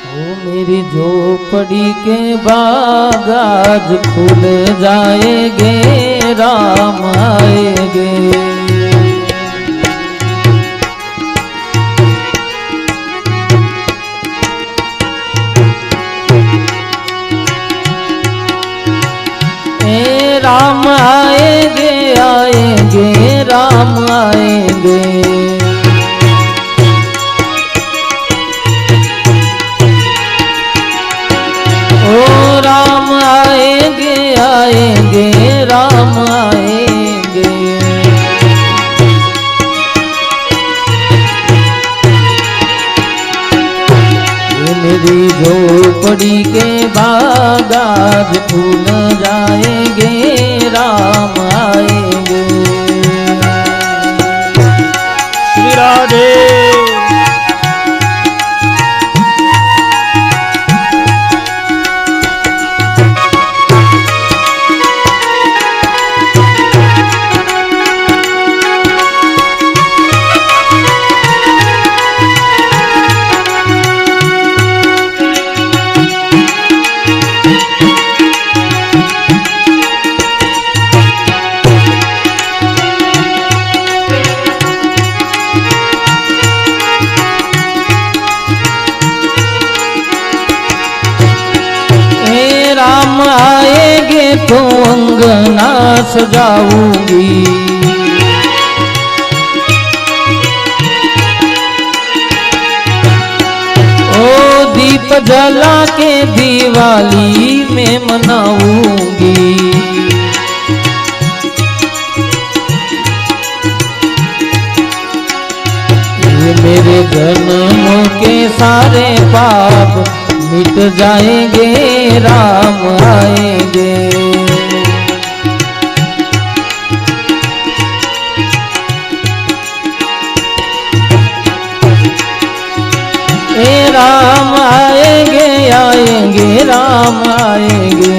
ओ मेरी झोपड़ी के बाग आज खुल जाएंगे, राम आएंगे। राम आएंगे आएंगे राम आएंगे। ओ राम आएंगे आएंगे राम आएंगे। मेरी झोपड़ी के बाग आज फूल जाएंगे, राम आएंगे। श्री राधे। राम आएंगे तो अंगना सजाऊंगी, ओ दीप जला के दिवाली में मनाऊंगी। ये मेरे जन्मों के सारे पाप मिट जाएंगे, राम आएंगे। ए राम आएंगे आएंगे राम आएंगे।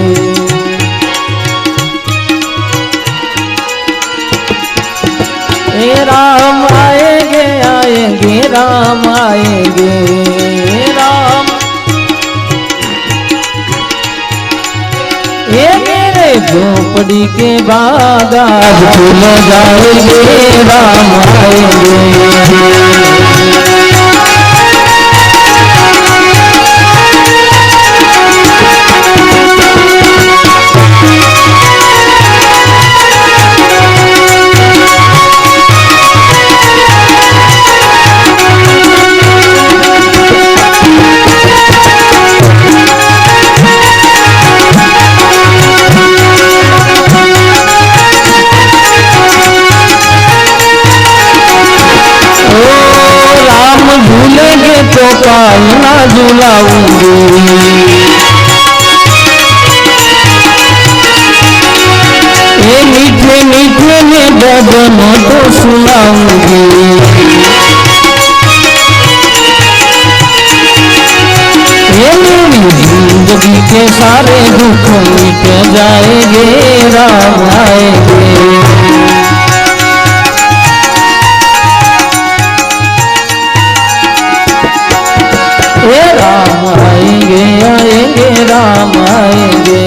ए राम आएंगे आएंगे राम आएंगे। राम ये मेरे झोपड़ी के बाग आज खुल जाएंगे, राम आएंगे। भूलेंगे तो पालना झुलाऊंगी, ये मीठे मीठे में भजनों तो सुनाऊंगी। ये मेरी जिंदगी के सारे दुख मिट जाएंगे, राम आएंगे। राम आएंगे आएंगे राम आएंगे।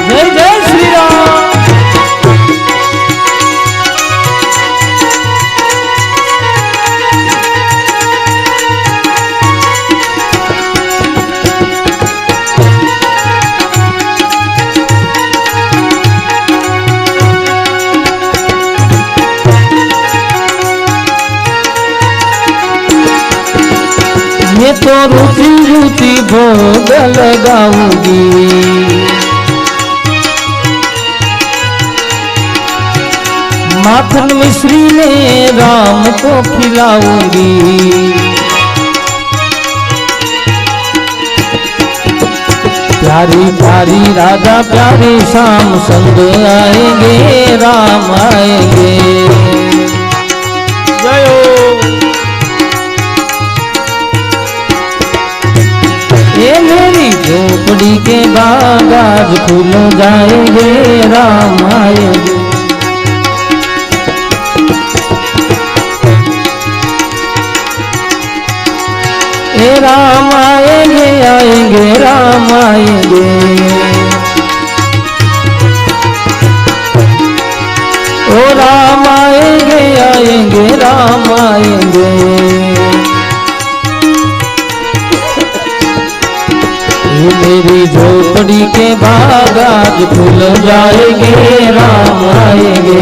जय जय श्री राम। ये तो रुचि रुचि भोग लगाऊंगी, माखन मिश्री में राम को खिलाऊंगी। प्यारी प्यारी राधा प्यारी शाम संग आएंगे, राम आएंगे। जय हो। ये मेरी झोपड़ी झोपड़ी के बाग आज खुल जाएंगे राम आएंगे। ए राम आएंगे आएंगे राम आएंगे। ओ राम आएंगे आएंगे राम आएंगे। ये मेरी झोपड़ी के बाग आज खुल जाएंगे राम आएंगे।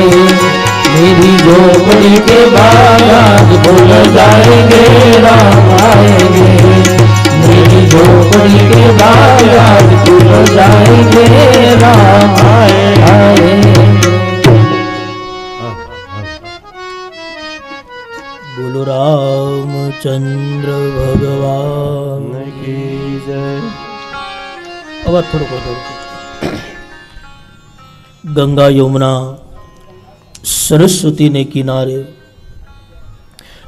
मेरी झोपड़ी के बाग आज खुल जाएंगे राम आएंगे। मेरी झोपड़ी के बाग आज खुल जाएंगे राम आएंगे। बोलो रामचंद्र भगवान की जय। अब थोड़ा गंगा यमुना सरस्वती ने किनारे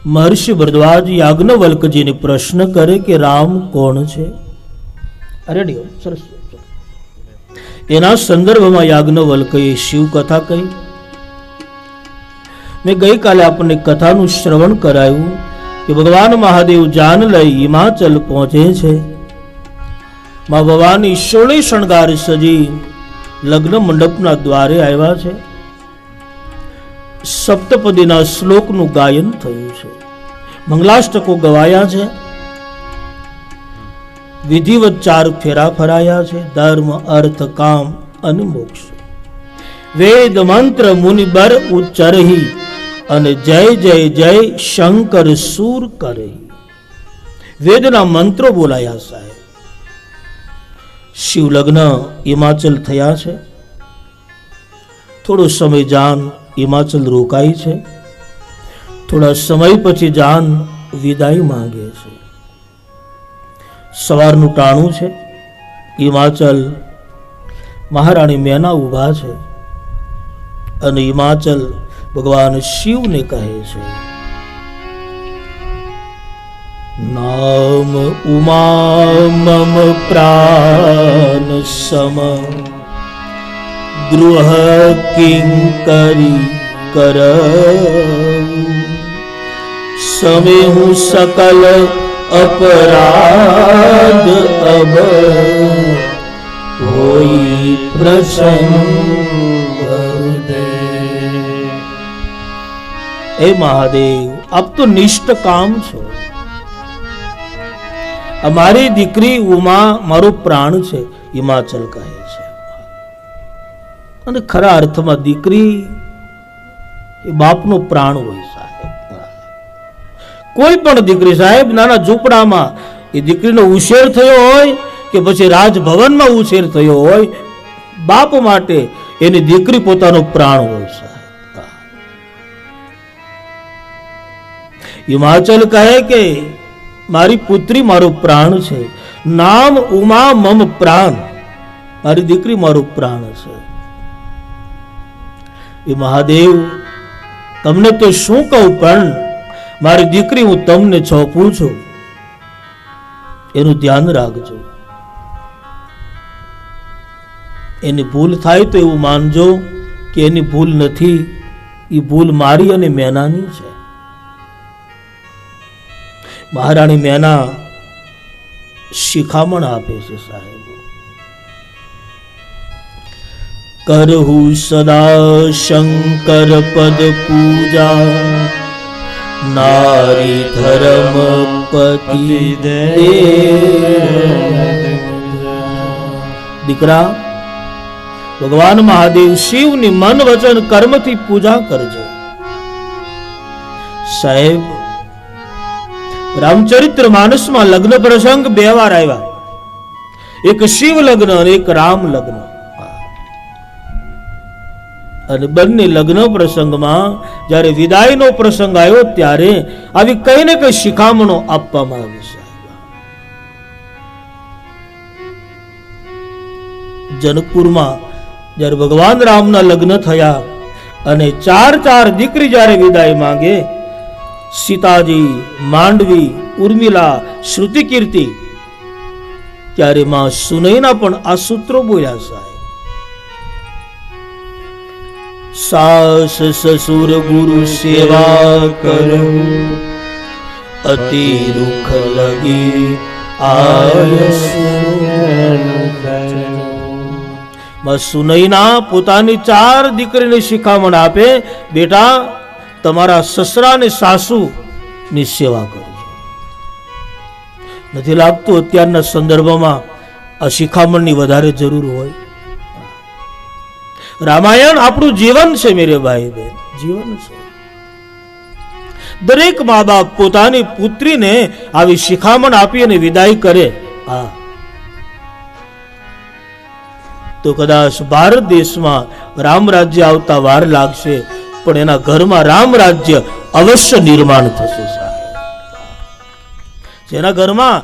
महर्षि भरद्वाज याज्ञवल्क जी ने प्रश्न करे कि राम कोण छे। રેડી સરસ એના સંદર્ભમાં યાજ્ઞવલ્કે શિવ કથા કહી। મેં ગઈકાલે આપણને કથાનું શ્રવણ કરાયું કે ભગવાન મહાદેવ જાન લઈ હિમાચલ પહોંચે છે। માં ભવાની 16 શણગાર સજી લગ્ન મંડપના દ્વારે આવ્યા છે। સપ્તપદીના શ્લોકનું ગાયન થયું છે, મંગલાષ્ટકો ગવાયા છે, વિધિવત 4 ફેરા ફરાયા છે। ધર્મ અર્થ કામ અને મોક્ષ વેદ મંત્ર મુનિબર ઉચ્ચરહી અને જય જય જય શંકર સુર કરે। વેદના મંત્રો બોલાયા સાહેબ। શિવ લગ્ન હિમાચલ થયા છે। થોડો સમય જાન હિમાચલ રોકાઈ છે। થોડા સમય પછી જાન વિદાય માંગે છે। સવારનું ટાણું છે। હિમાચલ મહારાણી મેના ઊભા છે અને હિમાચલ ભગવાન શિવને કહે છે, નામ ઉમા મમ પ્રાણ સમ ગૃહ કિંકરી કર સમે હું સકલ अपराध अब कोई प्रसंग दे। हे महादेव अब तो निष्ठ काम छो। અમારી દીકરી ઉમા મારો પ્રાણ છે હિમાચલ કહે છે। અને ખરા અર્થમાં દીકરી એ બાપનો પ્રાણ હોય સાહેબ। કોઈ પણ દીકરી સાહેબ નાના ઝૂંપડામાં એ દીકરીનો ઉછેર થયો હોય કે પછી રાજભવનમાં ઉછેર થયો હોય, બાપ માટે એની દીકરી પોતાનો પ્રાણ હોય સાહેબ। હિમાચલ કહે કે મારી પુત્રી મારો પ્રાણ છે, નામ ઉમા મમ પ્રાણ, મારી દીકરી મારો પ્રાણ છે। એ મહાદેવ તમને તો શું કહું, પણ મારી દીકરી હું તમને સોંપું છું, એનું ધ્યાન રાખજો। એની ભૂલ થાય તો એવું માનજો કે એની ભૂલ નથી, એ ભૂલ મારી અને મેનાની છે। મહારાણી મેના શિખામણ આપે છે સાહેબ, કરહુ સદા શંકર પદ પૂજા, નારી ધર્મ પતિ દે। દીકરા ભગવાન મહાદેવ શિવની મન વચન કર્મથી પૂજા કરજો। સાહેબ રામચરિત્ર માનસમાં લગ્ન પ્રસંગ 2 વાર આવ્યા, એક શિવ લગ્ન અને એક રામ લગ્ન, અને બંને લગ્ન પ્રસંગમાં જ્યારે વિદાયનો પ્રસંગ આવ્યો ત્યારે આવી કઈ ને કઈ શિખામણો આપવામાં આવી સાહેબ। જનકપુરમાં જ્યારે ભગવાન રામના લગ્ન થયા અને 4 દીકરી જ્યારે વિદાય માંગે, સીતાજી, માંડવી, ઉર્મિલા, શ્રુતિકીર્તિ ત્યારે માં સુનૈના પણ આ સૂત્રો બોલ્યા સાહેબ. સાસ સસુર ગુરુ સેવા કરું અતિ રૂખ લગી આયસ. માં સુનૈના પોતાની 4 દીકરીને શિખામણ આપે, બેટા તમારા સસરા અને સાસુ ની સેવા કરજો. નથી લાગતું અત્યારના સંદર્ભમાં આ શિખામણની વધારે જરૂર હોય? રામાયણ આપણું જીવન છે મેરે ભાઈ બહેન, જીવન છે. દરેક મા બાપ પોતાની પુત્રીને આવી શિખામણ આપી અને વિદાય કરે, હા, તો કદાચ ભારત દેશમાં રામ રાજ્ય આવતા વાર લાગશે, પણ એના ઘરમાં રામ રાજ્ય અવશ્ય નિર્માણ થશે. જેના ઘરમાં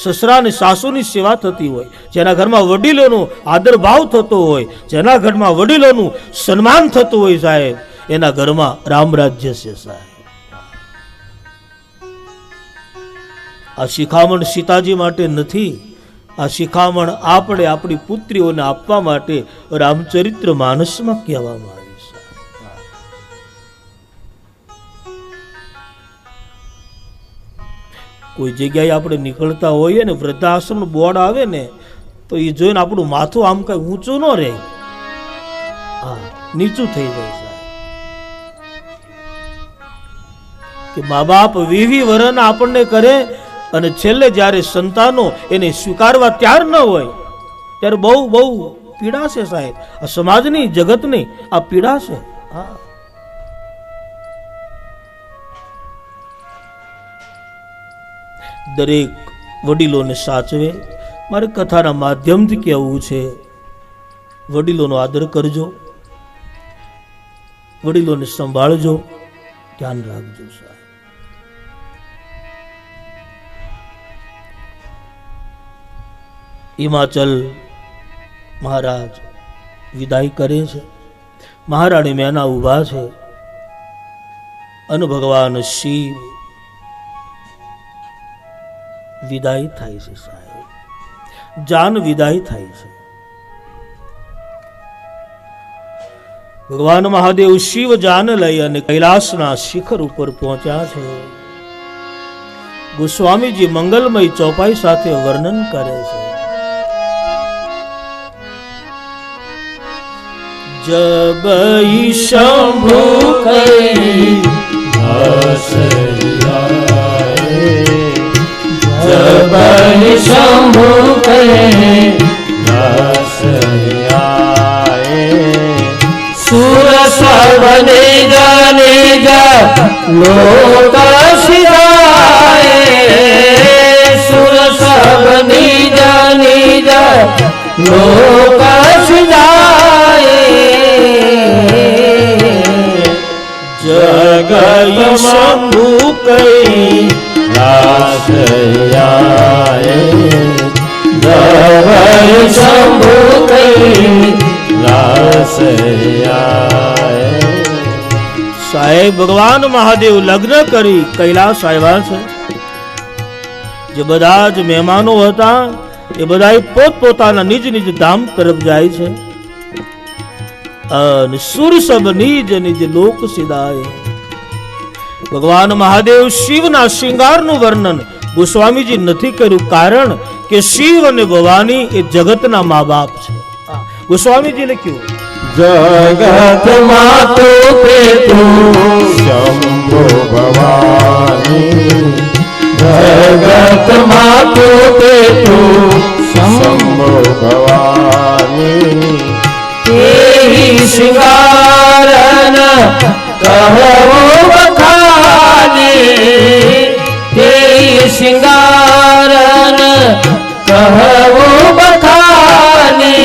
સસરા અને સાસુની સેવા થતી હોય, જેના ઘરમાં વડીલોનો આદર ભાવ થતો હોય, જેના ઘરમાં વડીલોનું સન્માન થતું હોય સાહેબ, એના ઘરમાં રામ રાજ્ય છે સાહેબ. આ શિખામણ સીતાજી માટે નથી, આ શિખામણ આપણે આપણી પુત્રીઓને આપવા માટે રામચરિત્ર માનસમાં કહેવામાં આવી છે. કોઈ જગ્યાએ આપણે નીકળતા હોઈએ ને, વૃદ્ધાશ્રમ બોર્ડ આવે ને, તો એ જોઈને આપણું માથું આમ કઈ ઊંચું ન રહે, હા, નીચું થઈ જાય સાહેબ. કે મા બાપ 20 વર્ષના આપણને કરે અને છેલ્લે જ્યારે સંતાનો એને સ્વીકારવા તૈયાર ન હોય, ત્યારે બહુ બહુ પીડા છે સાહેબ. આ સમાજની, જગતની આ પીડા છે. હા, દરેક વડીલોને સાચવે. મારે કથાના માધ્યમથી કહેવું છે, વડીલોનો આદર કરજો, વડીલોને સંભાળજો, ધ્યાન રાખજો સાહેબ. હિમાચલ મહારાજ વિદાય કરે છે, મહારાણી મેના ઊભા છે અને ભગવાન શિવ વિદાય થાય છે સાહેબ. જાન વિદાય થાય છે. ભગવાન મહાદેવ શિવ જાન લઈ અને કૈલાસના શિખર ઉપર પહોંચ્યા છે. ગોસ્વામીજી મંગલમય ચોપાઈ સાથે વર્ણન કરે છે. जब शंभु जब शंभु सुर सब निज निज लोक सिधाए, सुर सब निज निज लोक सिधाए, जगत शंभु कैलास आए, जगत शंभु कैलास आए. साहेब भगवान महादेव लग्न કરી કૈલાસ આવ્યા છે. જે બધા જ મહેમાનો હતા એ બધા પોતપોતાના નિજ નિજ ધામ તરફ જાય છે. અને સુર સબ નિજ નિજ લોક સિધાય. ભગવાન મહાદેવ શિવના શૃંગારનું વર્ણન ગોસ્વામીજી નથી કર્યું, કારણ કે શિવ અને ભવાની એ જગતના મા બાપ છે. ગોસ્વામીજી લખ્યું, जगत मातु पितु शंभु भवानी, जगत मातु पितु शंभु भवानी, तेहि श्रृंगारन कहो बखानी, तेहि श्रृंगारन कहो बखानी,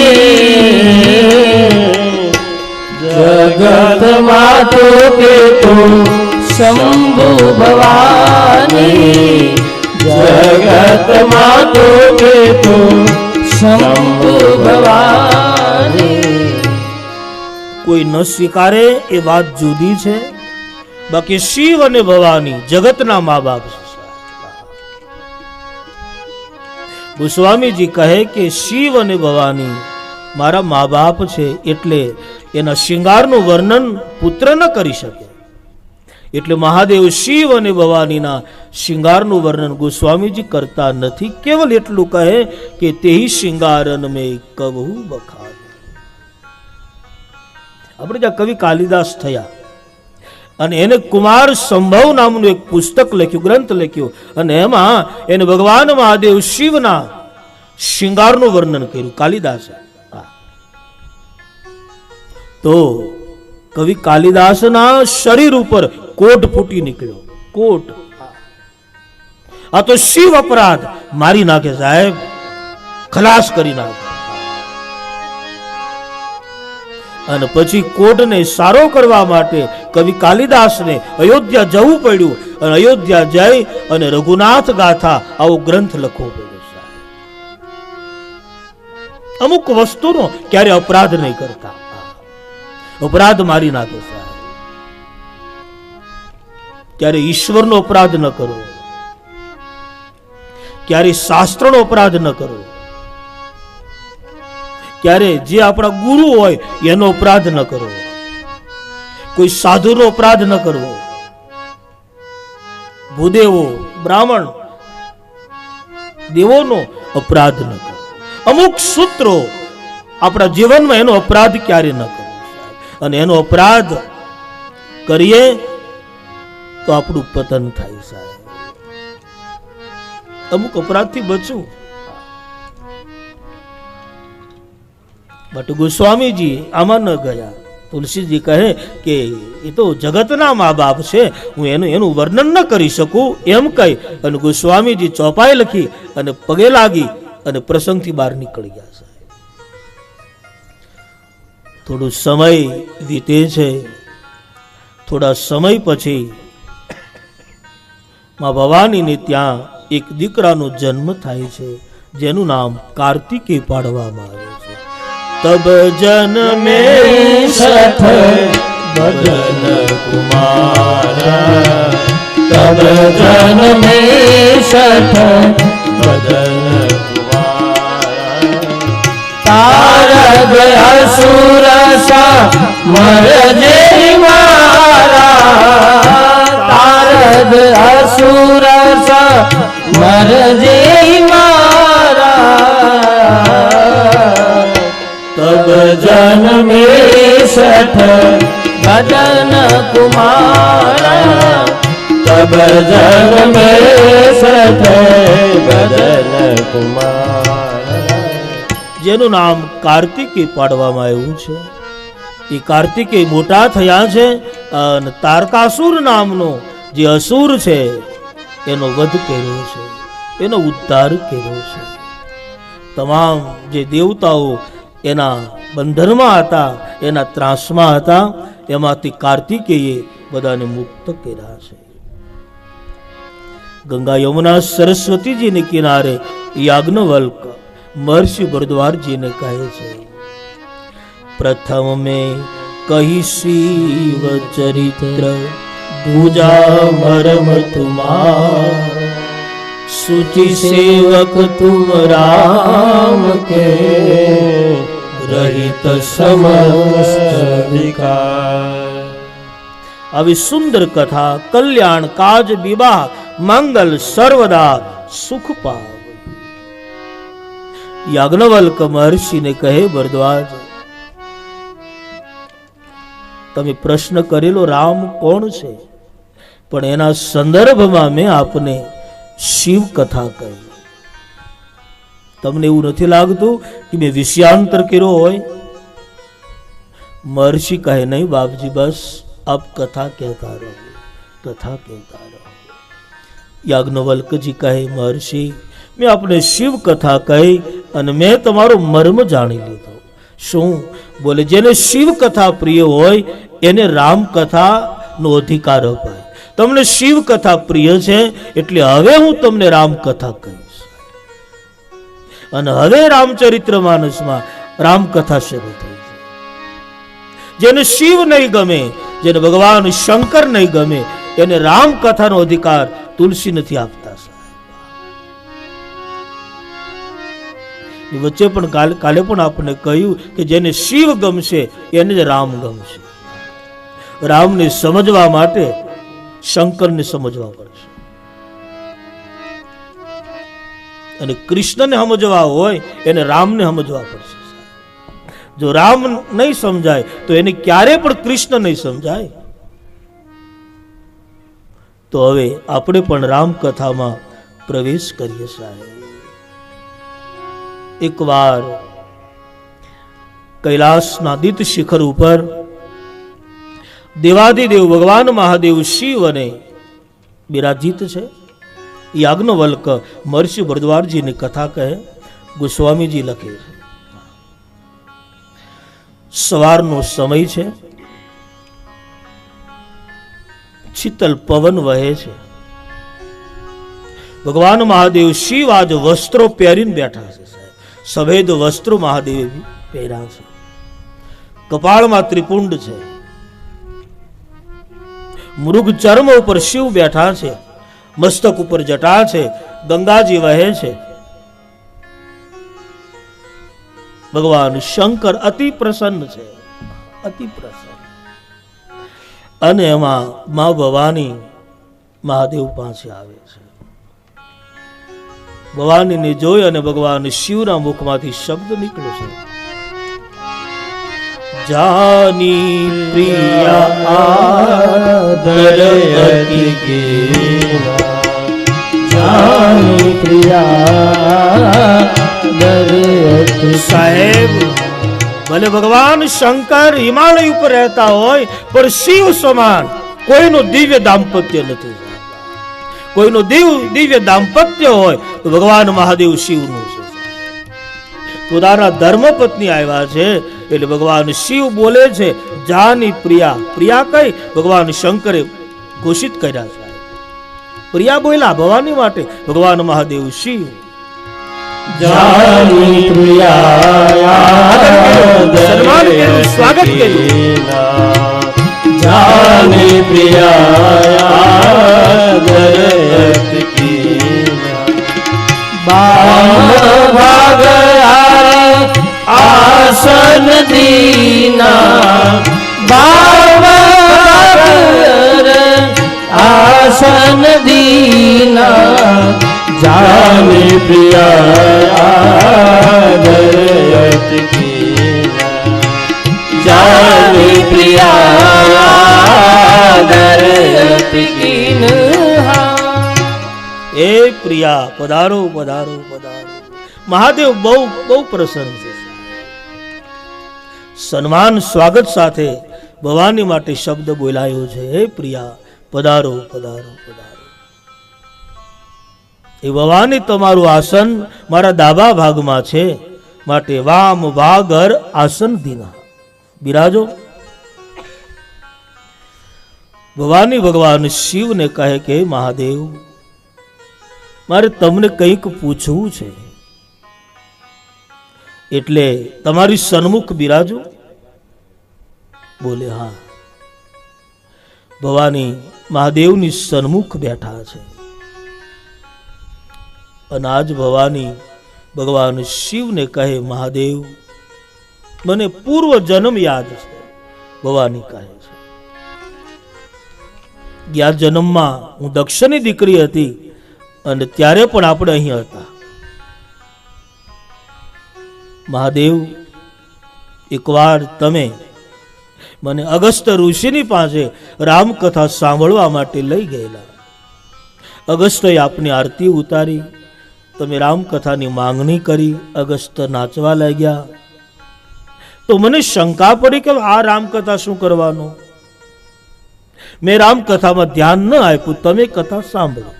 जगत मातु पितु शंभु भवानी, जगत मातु पितु शंभु भवानी. કોઈ ન સ્વીકારે એ વાત જુદી છે, બાકી શિવ અને ભવાની જગતના મા બાપ છે. ગોસ્વામીજી કહે કે શિવ અને ભવાની મારા મા બાપ છે, એટલે એના શિંગારનું વર્ણન પુત્ર ન કરી શકે. એટલે મહાદેવ શિવ અને ભવાનીના શિંગારનું વર્ણન ગોસ્વામીજી કરતા નથી. કેવલ એટલું કહે કે તે શિંગારન મેં કબહુ બખાન. આપણે જ્યાં કવિ કાલિદાસ થયા અને એને કુમાર સંભવ નામનું એક પુસ્તક લખ્યું, ગ્રંથ લખ્યો, અને એમાં એને ભગવાન મહાદેવ શિવના શિંગારનું વર્ણન કર્યું કાલિદાસે. તો કવિ કાલિદાસના શરીર ઉપર કોટ ફૂટી નીકળ્યો. કોટ. આ તો શિવ અપરાધ મારી નાખે સાહેબ, ખલાસ કરી નાખે. અને પછી કોટને સારો કરવા માટે કવિ કાલિદાસને અયોધ્યા જવું પડ્યું, અને અયોધ્યા જઈ અને રઘુનાથ ગાથા આવો ગ્રંથ લખવો પડ્યો. અમુક વસ્તુનો ક્યારે અપરાધ નહીં કરતા, અપરાધ મારી નાખે સાહેબ. ક્યારે ઈશ્વરનો અપરાધ ન કરો, ક્યારે શાસ્ત્રનો અપરાધ ન કરો, ક્યારે જે આપણા ગુરુ હોય એનો અપરાધ ન કરો, કોઈ સાધુનો અપરાધ ન કરવો, ભૂદેવો બ્રાહ્મણ દેવોનો અપરાધ ન કરો. અમુક સૂત્રો આપણા જીવનમાં એનો અપરાધ ક્યારે ન કરવો, અને એનો અપરાધ કરીએ તો આપણું પતન થાય સાહેબ. અમુક અપરાધથી બચવું. બટ ગોસ્વામીજી આમાં ન ગયા. તુલસીજી કહે કે એ તો જગતના મા બાપ છે, હું એનું વર્ણન ન કરી શકું એમ કહી અને ગોસ્વામીજી ચોપાઈ લખી અને પગે લાગી અને પ્રસંગથી બહાર નીકળી ગયા સાહેબ. થોડો સમય વીતે છે. થોડા સમય પછી મા ભવાનીને ત્યાં એક દીકરાનો જન્મ થાય છે, જેનું નામ કાર્તિકેય પાડવામાં આવે છે. તબ જન્મે શઠ બદન કુમાર, તબ જન્મે શઠ બદન કુમાર. તારદ અસુર સા મરજે મારા, તારદ અસુર સા મરજે મારા. તબ જન્મે શઠ બદન કુમાર, તબ જન્મે શઠ બદન કુમાર. જેનું નામ કાર્તિકેય પાડવામાં આવ્યું છે. એ કાર્તિકેય મોટા થયા છે અને તારકાસુર નામનો જે અસુર છે એનો વધ કર્યો છે, એનો ઉદ્ધાર કર્યો છે. તમામ જે દેવતાઓ એના બંધનમાં હતા, એના ત્રાસમાં હતા, એમાંથી કાર્તિકેયે બધાને મુક્ત કર્યા છે. ગંગા યમુના સરસ્વતીજીને કિનારે યાજ્ઞવલ્ક મહર્ષિ ભરદ્વાજજીને કહે છે, પ્રથમ મેં કહી શિવ ચરિત્ર પૂજા મરમ તુમાર, સુચि સેવક તુમ રામ કે રહિત સમસ્ત વિકાર. આવી સુંદર કથા કલ્યાણ કાજ વિવાહ મંગલ સર્વદા સુખ પાવ. યાજ્ઞવલ્ક મહર્ષિને કહે, ભરદ્વાજ તમે પ્રશ્ન કરેલો રામ કોણ છે, પણ એના સંદર્ભમાં મેં આપને શિવ કથા કહી. તમને એવું નથી લાગતું કે મેં વિષયાંતર કર્યો હોય? મહર્ષિ કહે, નહીં બાપજી, બસ આપ કથા કહેતા રહો, કથા કહેતા રહો. યાજ્ઞવલ્કજી કહે, મહર્ષિ મેં આપને શિવ કથા કહી અને મેં તમારો મર્મ જાણી લીધો. શું? બોલે, જેને શિવ કથા પ્રિય હોય એને રામ કથા નો અધિકાર અપાય. તમને શિવ કથા પ્રિય છે એટલે હવે હું તમને રામ કથા કહીશ. અને હવે રામચરિત્ર માનસમાં રામકથા શરૂ થઈ છે. જેને શિવ નહીં ગમે, જેને ભગવાન શંકર નહીં ગમે, એને રામકથાનો અધિકાર તુલસી નથી આપતા. વચ્ચે પણ કાલે પણ આપણને કહ્યું કે જેને શિવ ગમશે એને જ રામ ગમશે. રામને સમજવા માટે શંકરને સમજવા પડશે, અને કૃષ્ણને સમજવા હોય એને રામને સમજવા પડશે. જો રામ નહીં સમજાય તો એને ક્યારે પણ કૃષ્ણ નહીં સમજાય. તો હવે આપણે પણ રામ કથામાં પ્રવેશ કરીએ સાહેબ. એકવાર કૈલાસના દિત શિખર ઉપર દેવાધિદેવ ભગવાન મહાદેવ શિવ અને બિરાજિત છે. યાજ્ઞવલ્ક મહર્ષિ ભરદ્વાજજીની કથા કહે, ગોસ્વામીજી લખે છે. સવારનો સમય છે, શીતલ પવન વહે છે. ભગવાન મહાદેવ શિવ આજ વસ્ત્રો પહેરીને બેઠા છે. સફેદ વસ્ત્રો મહાદેવે પહેર્યા છે. કપાળમાં ત્રિપુંડ છે. મૃગ ચર્મ ઉપર શિવ બેઠા છે. મસ્તક ઉપર જટા છે. ગંગાજી વહે છે. ભગવાન શંકર અતિ પ્રસન્ન છે, અતિ પ્રસન્ન. અને એમાં મા ભવાની મહાદેવ પાસે આવે છે. ભવાનીને જોઈ અને ભગવાન શિવના મુખમાંથી શબ્દ નીકળ્યો છે, જાની પ્રિયા આદર અતિ કેલા, જાની પ્રિયા સાહેબ. ભલે ભગવાન શંકર હિમાલય ઉપર રહેતા હોય પણ શિવ સમાન કોઈનું દિવ્ય દાંપત્ય નથી. કોઈનું દિવ્ય દાંપત્ય હોય તો ભગવાન મહાદેવ શિવનું છે. પોતાના ધર્મપત્ની આવ્યા છે એટલે ભગવાન શિવ બોલે છે જાની પ્રિયા. પ્રિયા કઈ ભગવાન શંકરે ઘોષિત કર્યા છે. પ્રિયા બોલ્યા ભવાની માટે, ભગવાન મહાદેવ શિવ જાની પ્રિયા સન્માન કર્યું, સ્વાગત કર્યું. જાની પ્રિયા બામ ભાગ આસન દીના, બામ ભાગ આસન દીના, જાની પ્રિયા જાની પ્રિયા. એ પ્રિયા પધારો પધારો પધારો. મહાદેવ બહુ બહુ પ્રસન્ન છે. સન્માન સ્વાગત સાથે ભવાની માટે શબ્દ બોલાયો છે, હે પ્રિયા પધારો પધારો પધારો. એ ભવાની તમારું આસન મારા ડાબા ભાગમાં છે, માટે વામ ભાગર આસન દીના, બિરાજો. ભવાની ભગવાન શિવને કહે કે મહાદેવ મારે તમને કંઈક પૂછવું છે, એટલે તમારી સન્મુખ બિરાજો. બોલે હા. ભવાની મહાદેવની સન્મુખ બેઠા છે. અને આજ ભવાની ભગવાન શિવને કહે મહાદેવ મને પૂર્વ જન્મ યાદ છે. ભવાની કહે છે ગયા જન્મમાં હું દક્ષની દીકરી હતી અને ત્યારે પણ આપણે અહીં હતા. મહાદેવ એકવાર તમે મને અગસ્ત્ય ઋષિની પાસે રામકથા સાંભળવા માટે લઈ ગયેલા. અગસ્ત્યએ આપની આરતી ઉતારી, તમે રામકથાની માંગણી કરી, અગસ્ત્ય નાચવા લાગ્યા. તો મને શંકા પડી કે આ રામકથા શું કરવાનો. મેં રામકથામાં ધ્યાન ન આપ્યું, તમે કથા સાંભળો.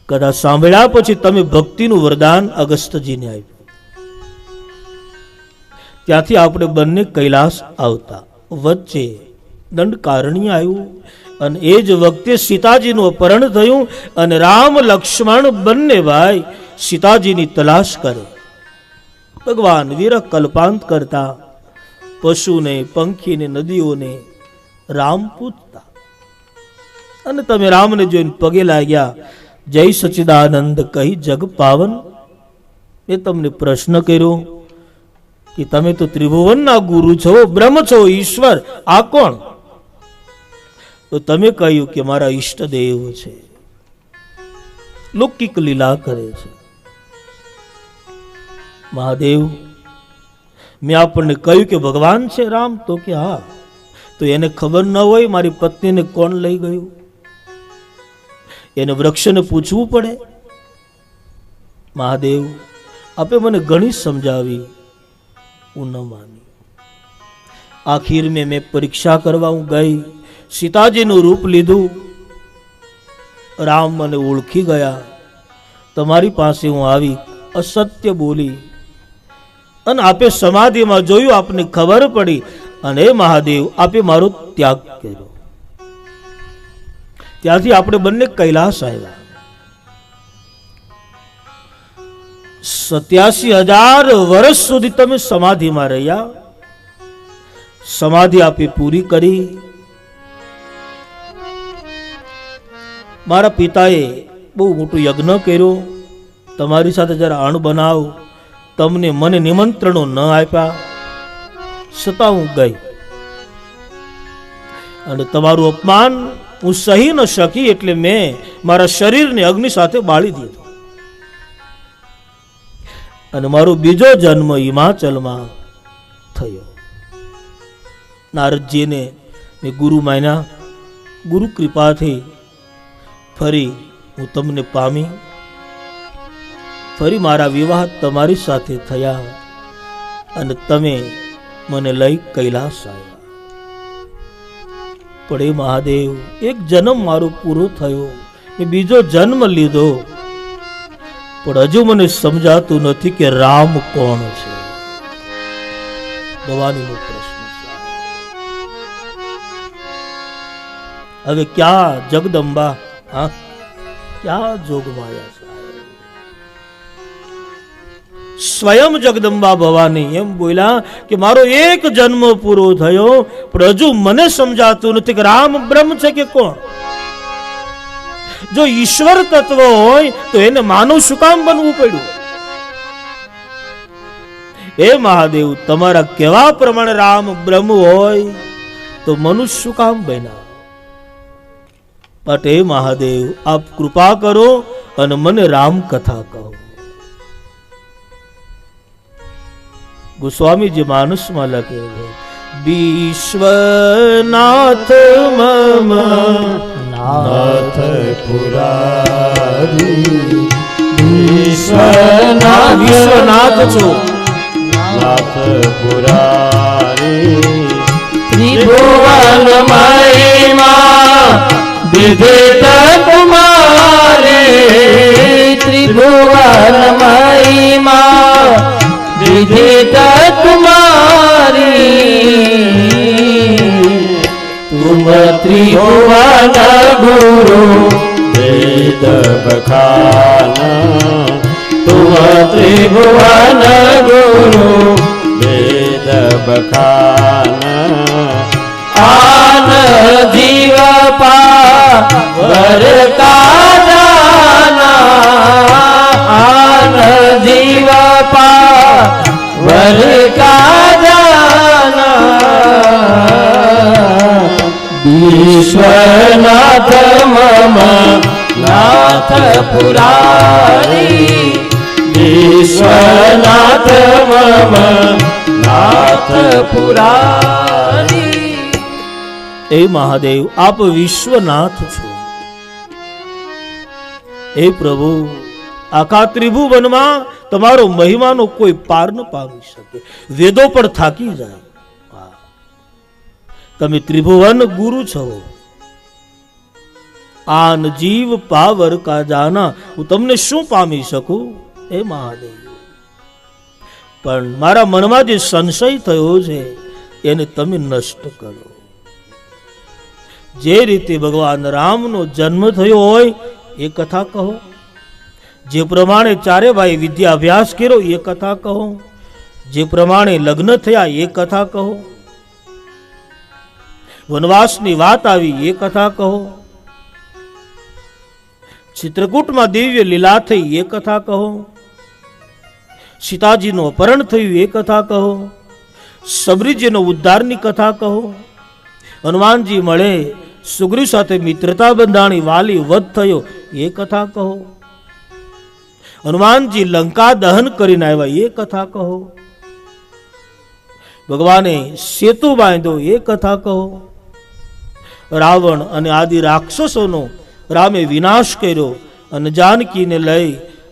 કથા સાંભળ્યા પછી તમે ભક્તિનું વરદાન અગસ્ત્યજીને આપ્યું. ત્યાંથી આપણે બંને કૈલાસ આવતા વચ્ચે દંડકારણ્ય આવ્યું અને એ જ વખતે સીતાજીનું અપહરણ થયું અને રામ લક્ષ્મણ બંને ભાઈ સીતાજીની તલાશ કરે. ભગવાન વિરહ કલ્પાંત કરતા પશુને પંખીને નદીઓને રામ પૂછતા અને તમે રામને જોઈને પગે લાગ્યા, જય સચિદાનંદ કહી જગ પાવન મેં તમને પ્રશ્ન કર્યો કે તમે તો ત્રિભુવનના ગુરુ છો, બ્રહ્મ છો, ઈશ્વર, આ કોણ? તો તમે કહ્યું કે મારા ઈષ્ટદેવ છે, લૌકિક લીલા કરે છે. મહાદેવ, મેં આપણને કહ્યું કે ભગવાન છે રામ, તો કે હા. તો એને ખબર ન હોય મારી પત્નીને કોણ લઈ ગયું? એને વૃક્ષને પૂછવું પડે? મહાદેવ, આપે મને ઘણી સમજાવી, હું ન માની. આખીર મેં પરીક્ષા કરવા હું ગઈ, સીતાજીનું રૂપ લીધું, રામ મને ઓળખી ગયા, તમારી પાસે હું આવી, અસત્ય બોલી, અને આપે સમાધિમાં જોયું, આપને ખબર પડી, અને મહાદેવ આપે મારો ત્યાગ કર્યો. ત્યાંથી આપણે બંને કૈલાસ આવ્યા. 87,000 વર્ષ સુધી તમે સમાધિમાં રહ્યા. સમાધિ આપે પૂરી કરી. મારા પિતાએ બહુ મોટું યજ્ઞ કર્યો, તમારી સાથે જરા અણ બનાવ, તમને મને નિમંત્રણો ન આપ્યા, છતાં હું ગઈ, અને તમારું અપમાન હું સહી ન શકી, એટલે મેં મારા શરીરને અગ્નિ સાથે બાળી દીધું, અને મારો બીજો જન્મ હિમાચલમાં થયો. નારદજીને મેં ગુરુ માન્યા. ગુરુ કૃપાથી ફરી હું તમને પામી, ફરી મારા વિવાહ તમારી સાથે થયા, અને તમે મને લઈ કૈલાસ આવ્યા. પણ એ મહાદેવ, એક જન્મ મારો પૂરો થયો, મેં બીજો જન્મ લીધો, પણ હજુ મને સમજાતું નથી કે રામ કોણ છે. ભવાનીનો પ્રશ્ન છે. હવે ક્યાં જગદંબા, હા, ક્યાં જોગમાયા છે? સ્વયં જગદંબા ભવાની એમ બોલ્યા કે મારો એક જન્મ પૂરો થયો, પણ હજુ મને સમજાતું નથી કે રામ બ્રહ્મ છે કે કોણ? જો ઈશ્વર તત્વ હોય તો એને માનવ શું કામ બનવું પડ્યું? હે મહાદેવ, તમારા કેવા પ્રમાણે રામ બ્રહ્મ હોય તો મનુષ્ય શું કામ બન્યા? બટ હે મહાદેવ, આપ કૃપા કરો અને મને રામ કથા કહો. ગોસ્વામીજી માનસમાં લખે છે, વિશ્વનાથ મમ નાથ પુરારી, વિશ્વનાથ છો, નાથ પુરારી, ત્રિભુવન મહિમા વિદિત તમારે, ત્રિભુવન મહિમા વિદિત तुम्हारी, तुम त्रिभुवन गुरु वेद बखाना, तुम त्रिभुवन गुरु वेद बखाना, आन जीव पावर का जाना, आन जीव पावर का जाना, विश्वनाथ मम नाथ पुरारी, विश्वनाथ मम नाथ पुरारी. એ મહાદેવ, આપ વિશ્વનાથ છો. હે પ્રભુ, આખા ત્રિભુવનમાં તમારો મહિમાનો કોઈ પાર ન પામી શકે, વેદો પણ થાકી જાય. તમે ત્રિભુવન ગુરુ છો. આન જીવ પાવર કા જાના, હું તમને શું પામી શકું? હે મહાદેવ, પણ મારા મનમાં જે સંશય થયો છે એને તમે નષ્ટ કરો. જે રીતે ભગવાન રામનો જન્મ થયો હોય એ કથા કહો, જે પ્રમાણે ચારે ભાઈ વિદ્યા અભ્યાસ કર્યો એ કથા કહો, જે પ્રમાણે લગ્ન થયા એ કથા કહો, વનવાસની વાત આવી એ કથા કહો, ચિત્રકૂટમાં દિવ્ય લીલા થઈ એ કથા કહો, સીતાજીનું અપહરણ થયું એ કથા કહો, સબરીજીનો ઉદ્ધારની કથા કહો, હનુમાનજી મળે, સુગ્રીવ સાથે મિત્રતા બંધાણી, વાલી વધ થયો એ કથા કહો, હનુમાનજી લંકા દહન કરીને આવ્યા એ કથા કહો, ભગવાને સેતુ બાંધ્યો એ કથા કહો, રાવણ અને આદિ રાક્ષસોનો રામે વિનાશ કર્યો અને જાનકીને લઈ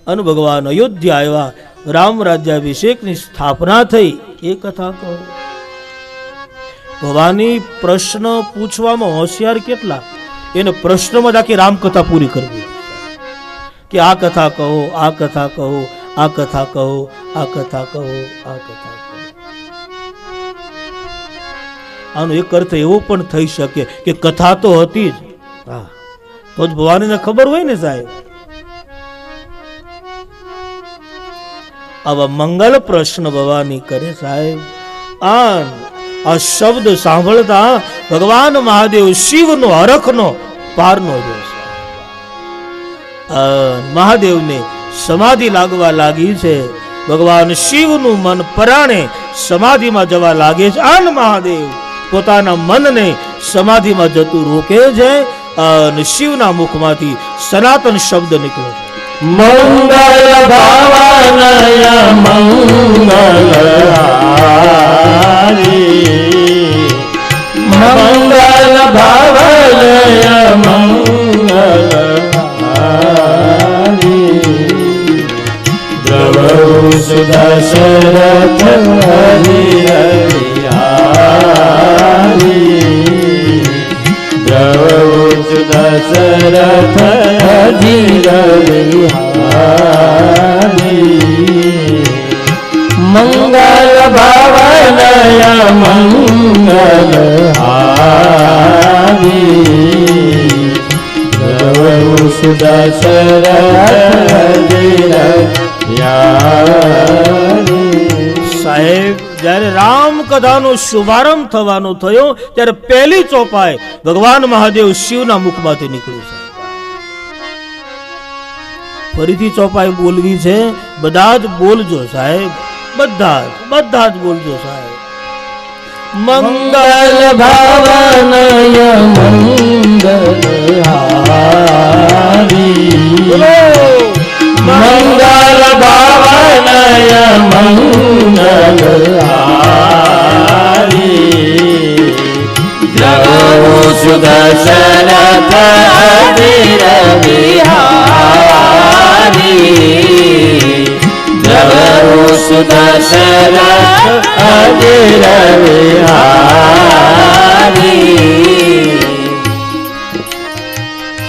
અને ભગવાન અયોધ્યા આવ્યા, રામ રાજ્યાભિષેકની સ્થાપના થઈ એ કથા કહો. ભવાની પ્રશ્ન પૂછવામાં હોશિયાર કેટલા, એને પ્રશ્નમાં જ આખી રામકથા પૂરી કરવી કે આ કથા કહો, આ કથા કહો, આ કથા કહો, આ કથા કહો, આ કથા કહો. આનો એક અર્થ એવો પણ થઈ શકે કે કથા તો હતી જ, હા, તો જ ભવાનીને ખબર હોય ને સાહેબ. આવા મંગલ પ્રશ્ન ભવાની કરે સાહેબ. આ શબ્દ સાંભળતા ભગવાન મહાદેવ શિવનો હરખનો પારનો રહ્યો છે. મહાદેવને સમાધિ લાગવા લાગી છે. ભગવાન શિવનું મન પરાણે સમાધિમાં જવા લાગે છે. આન મહાદેવ પોતાના મનને સમાધિમાં જતું રોકે છે અને શિવના મુખમાંથી સનાતન શબ્દ નીકળે છે. મંગલ ભાવનય મંગલહારી, મંગલ ભાવનય મંગલહારી, દ્રવૃષ દશરથ હરિહરિહારી, દ્રવૃષ દશરથ હરિહરિહારી, મંગલ ભાવનય મંગલહારી, દ્રવૃષ દશરથ હરિહરિહારી. સાહેબ, જ્યારે રામ કથાનો શુભારંભ થવાનો થયો ત્યારે પહેલી ચોપાઈ ભગવાન મહાદેવ શિવના મુખમાંથી નીકળી છે. ફરીથી ચોપાઈ બોલવી છે, બધા જ બોલજો સાહેબ, બધા જ બોલજો સાહેબ. મંગલ ભાવનય મંગલહારી, મંગલ ભાવનય મંગલહારી, દ્રવૃષ દશરથ હરિહરિહારી, દ્રવૃષ દશરથ હરિહરિહારી.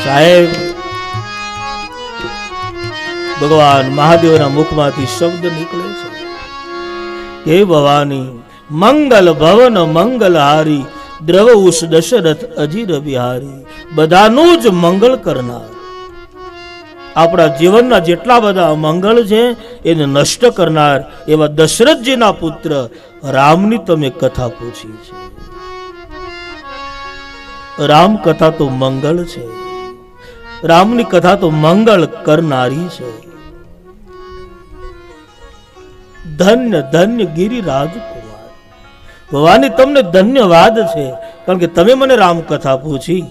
સાહેબ, ભગવાન મહાદેવના મુખમાંથી શબ્દ નીકળે છે, હે ભવાની, મંગલ ભવન મંગલહારી, દ્રવઉષ દશરથ અજીર બિહારી. બધાનું જ મંગળ કરનાર, આપણા જીવનના જેટલા બધા અમંગળ છે એને નષ્ટ કરનાર એવા દશરથજીના પુત્ર રામની તમે કથા પૂછી છે. રામ કથા તો મંગળ છે, રામની કથા તો મંગળ કરનારી છે. ધન્ય ધન્ય ગિરિરાજ કુમાર. ભવાની, તમને ધન્યવાદ છે, કારણ કે તમે મને રામ કથા પૂછી.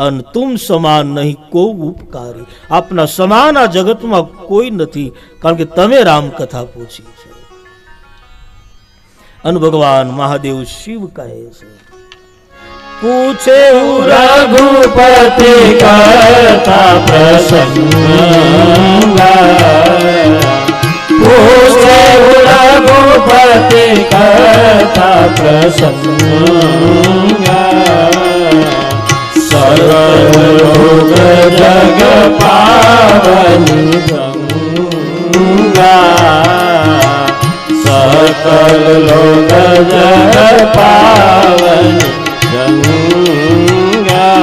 અને તુમ સમાન નહીં કો ઉપકારી, આપના સમાન આ જગતમાં કોઈ નથી, કારણ કે તમે રામ કથા પૂછી છે. અને ભગવાન મહાદેવ શિવ કહે છે, પૂછે રઘુપતિ કરતા પ્રસન્ન, પૂછે રઘુપતિ કરતા પ્રસન્ન, સર્વ લોક જગ પાવની ગંગા, સકલ લોક જગ પાવની ગંગા.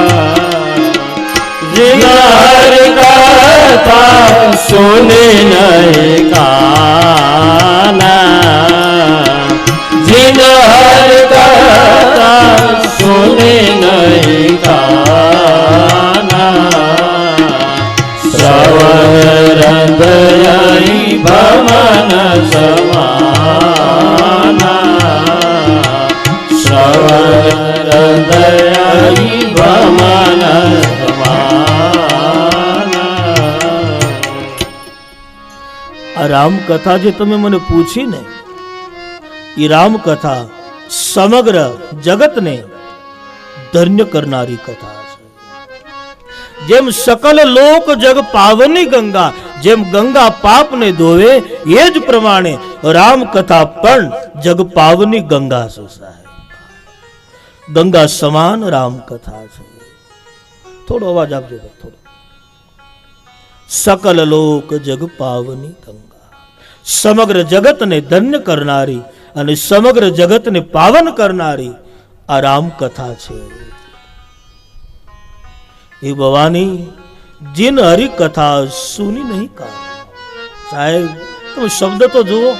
જીનર કથા સુને નહીં કાના, જીનર કથા સુને નહીં કાના, શ્રવણ હૃદય ભમન રામકથા જે તમે મને પૂછી ને, એ રામકથા સમગ્ર જગતને ધન્ય કરનારી કથા છે. જેમ સકલ લોક જગ પાવની ગંગા, જેમ ગંગા પાપને ધોવે, એ જ પ્રમાણે રામકથા પણ જગ પાવની ગંગા છે સાહેબ. ગંગા સમાન રામકથા છે. થોડો અવાજ આપજો, થોડો. સકલ લોક જગ પાવની ગંગા, સમગ્ર જગતને ધન્ય કરનારી અને સમગ્ર જગતને પાવન કરનારી આ રામકથા છે. એ ભવાની જીન હરી કથા સુની નહીં કા. સાહેબ તમે શબ્દ તો જુઓ.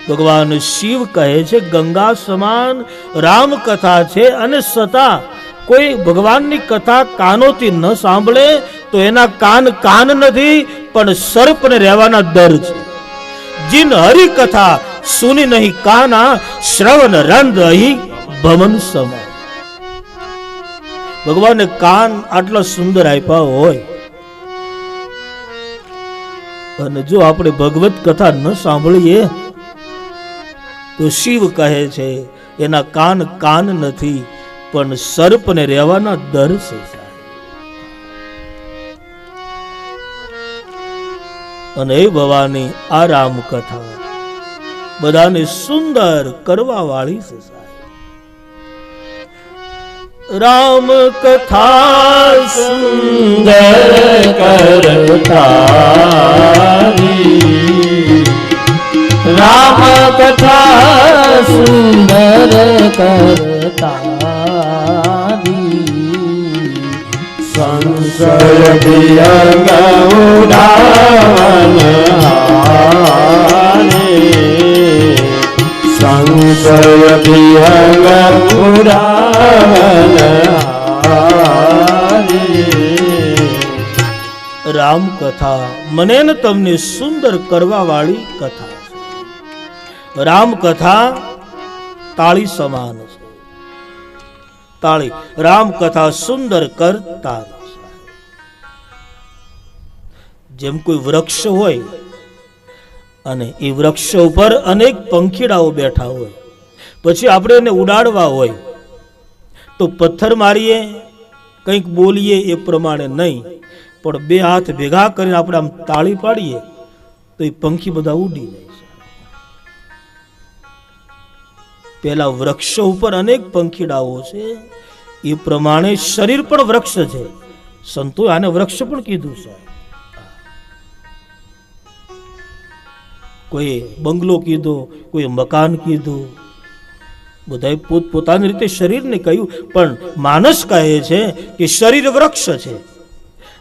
ભગવાન શિવ કહે છે ગંગા સમાન રામકથા છે, અને છતાં કોઈ ભગવાનની કથા કાનોથી ન સાંભળે તો એના કાન કાન નથી, પણ સર્પને રહેવાના દર છે. જીન હરી કથા સુની નહીં કાના, શ્રવણ રંધ અહીં ભમન સમા. ભગવાને કાન આટલા સુંદર આપ્યા હોય, અને જો આપણે ભગવત કથા ન સાંભળીએ તો શિવ કહે છે એના કાન કાન નથી, પણ સર્પને રહેવાના દર છે. અને એ ભવાની આ રામકથા બધાને સુંદર કરવા વાળી છે. રામ કથા સુંદર કરતારી, રામ કથા સુંદર કરતારી, સંશય વિયંગ ઉડાવન હારે, સંશય વિયંગ ઉડાવન હારે. રામ કથા મને ને તમને સુંદર કરવા વાળી કથા છે. રામ કથા તાળી સમાન છે. તાળી રામ કથા સુંદર કરતા. જેમ કોઈ વૃક્ષ હોય અને એ વૃક્ષ ઉપર અનેક પંખીડાઓ બેઠા હોય, પછી આપણે એને ઉડાડવા હોય તો પથ્થર મારીએ, કંઈક બોલીએ એ પ્રમાણે નહીં, પણ બે હાથ ભેગા કરીને આપણે આમ તાળી પાડીએ તો એ પંખી બધા ઉડી જાય છે. પેલા વૃક્ષો ઉપર અનેક પંખીડાઓ છે, એ પ્રમાણે શરીર પણ વૃક્ષ છે. સંતો આને વૃક્ષ પણ કીધું છે. કોઈ બંગલો કીધો, કોઈ મકાન કીધું, બધાએ પોતપોતાની રીતે શરીરને કહ્યું, પણ માનસ કહે છે કે શરીર વૃક્ષ છે.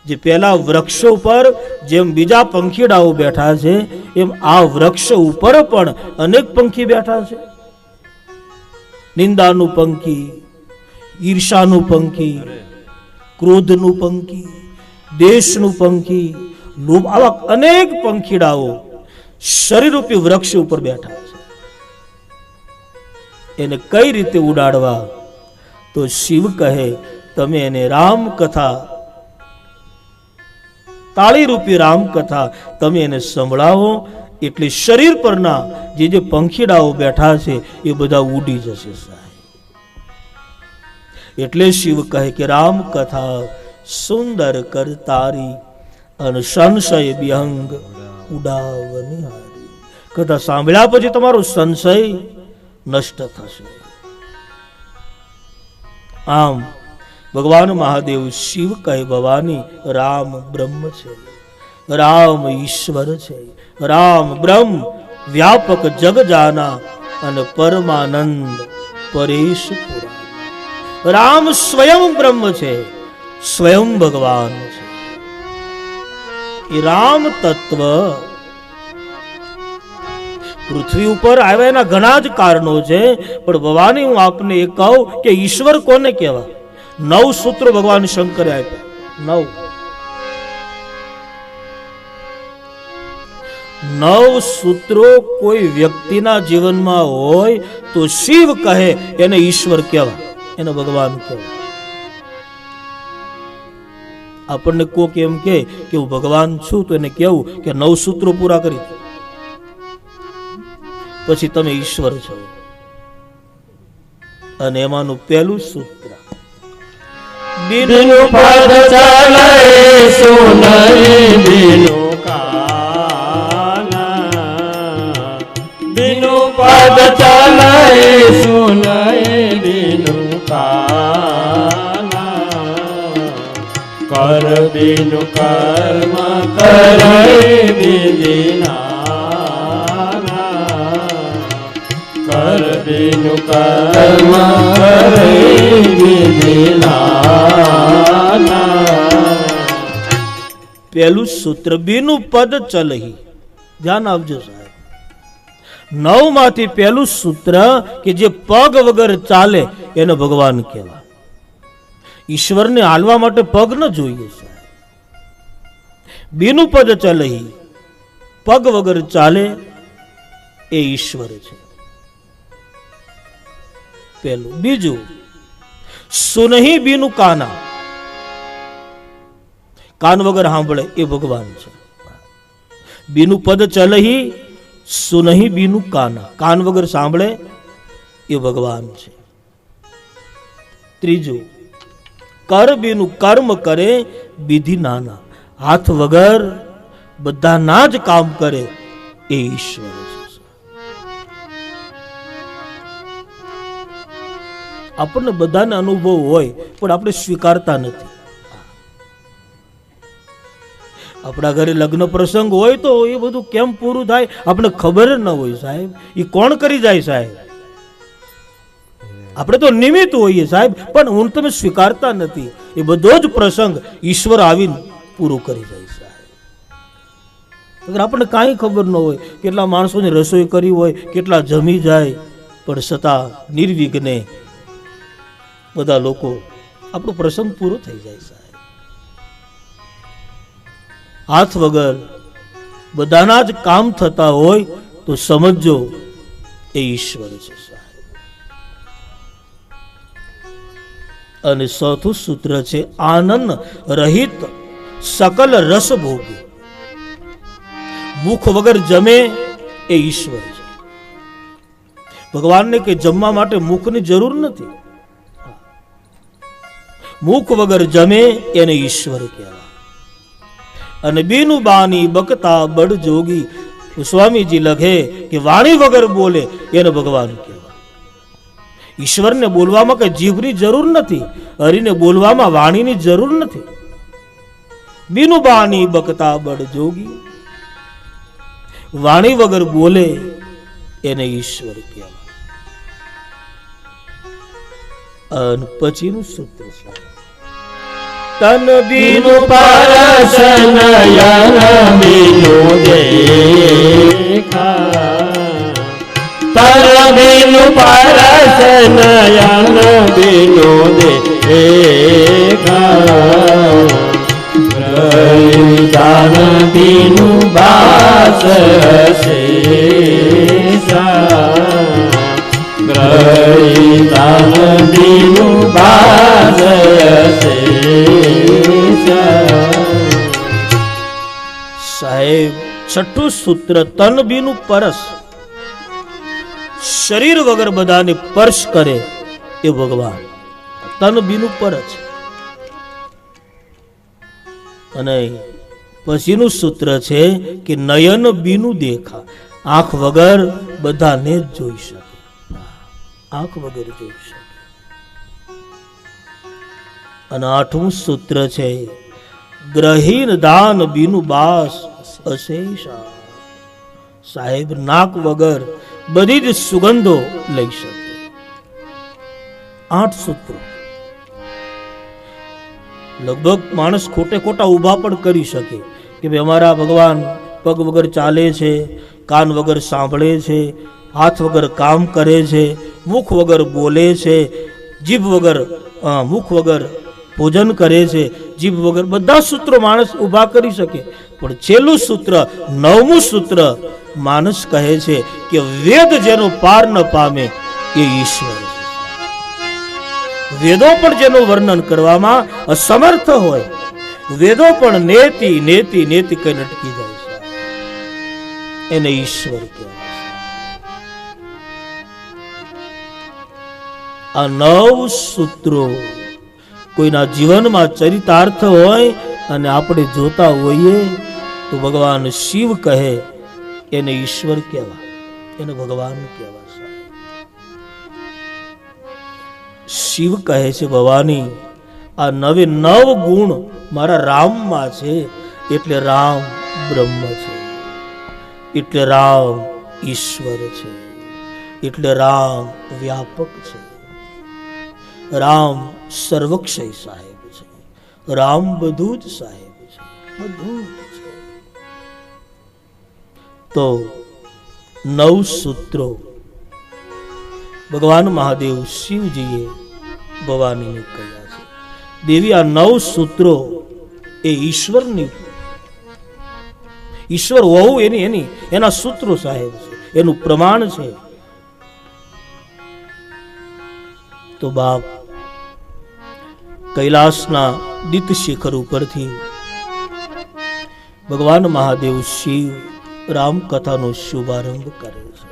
જે પેલા વૃક્ષો ઉપર જેમ બીજા પંખીડાઓ બેઠા છે, એમ આ વૃક્ષ ઉપર પણ અનેક પંખી બેઠા છે. નિંદાનું પંખી, ઈર્ષાનું પંખી, ક્રોધનું પંખી, દેશનું પંખી, લોભ, આવા અનેક પંખીડાઓ શરીરરૂપી વૃક્ષ ઉપર બેઠા છે. એને કઈ રીતે ઉડાડવા? તો શિવ કહે તમે એને રામ કથા, તાળી રૂપી રામ કથા તમે એને સંભળાવો, એટલે શરીર પરના જે જે પંખીડાઓ બેઠા છે એ બધા ઉડી જશે સાહેબ. એટલે શિવ કહે કે રામ કથા સુંદર કરતારી, અને સંશય વિહંગ ઉડાવની હારી. કથા સાંભળ્યા પછી તમારો સંશય નષ્ટ થશે. આમ ભગવાન મહાદેવ શિવ કહે ભવાની રામ બ્રહ્મ છે, રામ ઈશ્વર છે, રામ બ્રહ્મ વ્યાપક જગ જાના, અને પરમાનંદ પરેશ પુરાણ. રામ સ્વયં બ્રહ્મ છે, સ્વયં ભગવાન છે. એ રામ તત્વ પૃથ્વી ઉપર આવ્યા એના ઘણા જ કારણો છે, પણ ભવાની હું આપને એ કહું કે ઈશ્વર કોને કહેવાય? 9 સૂત્રો ભગવાન શંકરે આપ્યા. 9 સૂત્રો કોઈ વ્યક્તિના જીવનમાં હોય તો શિવ કહે એને ઈશ્વર કહેવાય, એને ભગવાન કહેવાય. આપણને કોક એમ કે હું ભગવાન છું તો એને કેવું કે 9 સૂત્રો પૂરા કરી પછી તમે ઈશ્વર છો. અને એમાંનું પહેલું સૂત્ર बिनु पद चले सुनई बिनु काना बिनु पद चले सुनई बिनु काना कर बिनु कर्म करे विधि नाना कर बिनु कर्म करे विधि नाना. પહેલું સૂત્ર બીનું પદ ચલહી. ધ્યાન આપજો સાહેબ. 9 માંથી પહેલું સૂત્ર કે જે પગ વગર ચાલે એને ભગવાન કહેવાય. ઈશ્વરને હાલવા માટે પગ ન જોઈએ સાહેબ. બીનું પદ ચલહી, પગ વગર ચાલે એ ઈશ્વર છે. પહેલું. બીજું સુનહી બીનું કાના, કાન વગર સાંભળે એ ભગવાન છે. બીનું પદ ચલહી સુનહી બીનું કાના, કાન વગર સાંભળે એ ભગવાન છે. ત્રીજું કર બીનું કર્મ કરે વિધિ નાના, હાથ વગર બધાના જ કામ કરે એ ઈશ્વર છે. આપણને બધાને અનુભવ હોય પણ આપણે સ્વીકારતા નથી. આપણા ઘરે લગ્ન પ્રસંગ હોય તો એ બધું કેમ પૂરું થાય આપણે ખબર ન હોય સાહેબ. એ કોણ કરી જાય સાહેબ? આપણે તો નિમિત્ત હોઈએ સાહેબ, પણ હું તમે સ્વીકારતા નથી. એ બધો જ પ્રસંગ ઈશ્વર આવીને પૂરું કરી જાય સાહેબ. અગર આપણને કાંઈ ખબર ન હોય, કેટલા માણસોની રસોઈ કરી હોય, કેટલા જમી જાય, પણ છતાં નિર્વિઘ્ને બધા લોકો આપણો પ્રસંગ પૂરો થઈ જાય સાહેબ. હાથ વગર બધાના જ કામ થતા હોય તો સમજો એ ઈશ્વર છે સાહેબ. અને ચોથું સૂત્ર છે આનંદ રહિત સકલ રસ ભોગી. મુખ વગર જમે એ ઈશ્વર છે. ભગવાનને કે જમવા માટે મુખની જરૂર નથી. મુખ વગર જમે એને ઈશ્વર કહેવાય. અને બીનું બાની બકતા બડ જોગી. સ્વામીજી લખે કે વાણી વગર બોલે એને ભગવાન કહેવાય. ઈશ્વરને બોલવામાં કઈ જીભની જરૂર નથી, હરિને બોલવામાં વાણીની જરૂર નથી. બીનું બાની બકતા બડ જોગી, વાણી વગર બોલે એને ઈશ્વર કહેવાય. અને પછીનું સૂત્ર છે તન બીનું परस नयन बिनु देखा तर बिनु परस नयन बिनु देखा जान बिनु बास शेषा ग्रहितान बिनु बास સાહેબ. છઠ્ઠું સૂત્ર તન બીનું પરસ. શરીર વગર બધાને સ્પર્શ કરે એ ભગવાન. તન બીનું પરસ. અને પછીનું સૂત્ર છે કે નયન બીનું દેખા. આંખ વગર બધાને જ જોઈ શકે. આંખ વગર જોઈ શકે. અને આઠમું સૂત્ર છે ગ્રહીન દાન બીનું બાસ અશેષા. સાહેબ નાક વગર બધી જ સુગંધો લઈ શકે. 8 સૂત્રો. લગભગ માણસ ખોટે ખોટા ઊભા પણ કરી શકે કે ભાઈ અમારા ભગવાન પગ વગર ચાલે છે, કાન વગર સાંભળે છે, હાથ વગર કામ કરે છે, મુખ વગર બોલે છે, જીભ વગર મુખ વગર ભોજન કરે છે, જીભ વગર બધા સૂત્રો માણસ ઊભા કરી શકે. પણ છેલ્લું સૂત્ર 9મું સૂત્ર માણસ કહે છે કે વેદ જેનો પાર ન પામે એ ઈશ્વર છે. વેદો પણ જેનું વર્ણન કરવામાં અસમર્થ હોય વેદો પણ નેતિ નેતિ નેતિ કઈ અટકી જાય છે, એને ઈશ્વર કહેવાય છે. આ 9 સૂત્રો કોઈના જીવનમાં ચરિતાર્થ હોય અને આપણે જોતા હોઈએ તો ભગવાન શિવ કહે એને ઈશ્વર કહેવાય, એને ભગવાન કહેવાય. શિવ કહે છે ભવાની આ 9 ગુણ મારા રામમાં છે, એટલે રામ બ્રહ્મ છે, એટલે રામ ઈશ્વર છે, એટલે રામ વ્યાપક છે, રામ સર્વક્ષય સાહેબ છે, રામ બધું જ સાહેબ છે, બધું જ છે. તો 9 સૂત્રો ભગવાન મહાદેવ શિવજીએ ભવાનીને કહ્યા છે. દેવી આ 9 સૂત્રો એ ઈશ્વરની, ઈશ્વર હોવું એના સૂત્રો સાહેબ છે, એનું પ્રમાણ છે. તો બાપ કૈલાસના દીત શિખર ઉપરથી ભગવાન મહાદેવ શિવ રામકથાનો શુભારંભ કરે છે.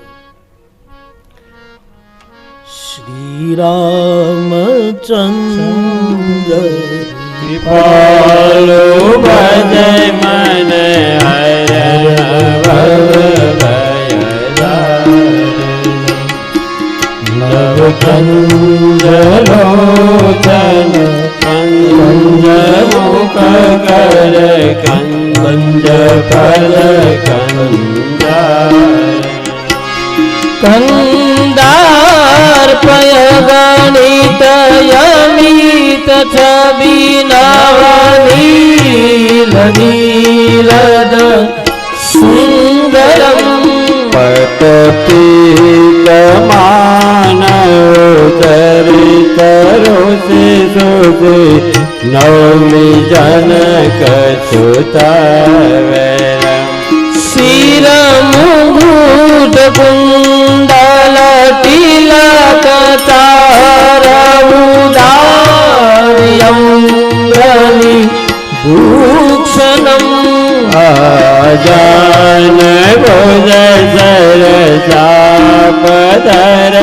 શ્રી રામચંદ્ર કૃપાલુ ભજે મન નવકંજલોચન કંજમુખ કર કંજ પદ કંદાર પય ગણિત યમિત છબી નવનીલ નીલદ સુંદરમ પતપીતમાન ચરિત રોષિ સુષિ નવમી જનક સુતવેરમ શિર મુગુટ કુંડલ તિલક તાર ઉદાર્યંગની ભૂષણમ આજાન ભોજ સરસાપધર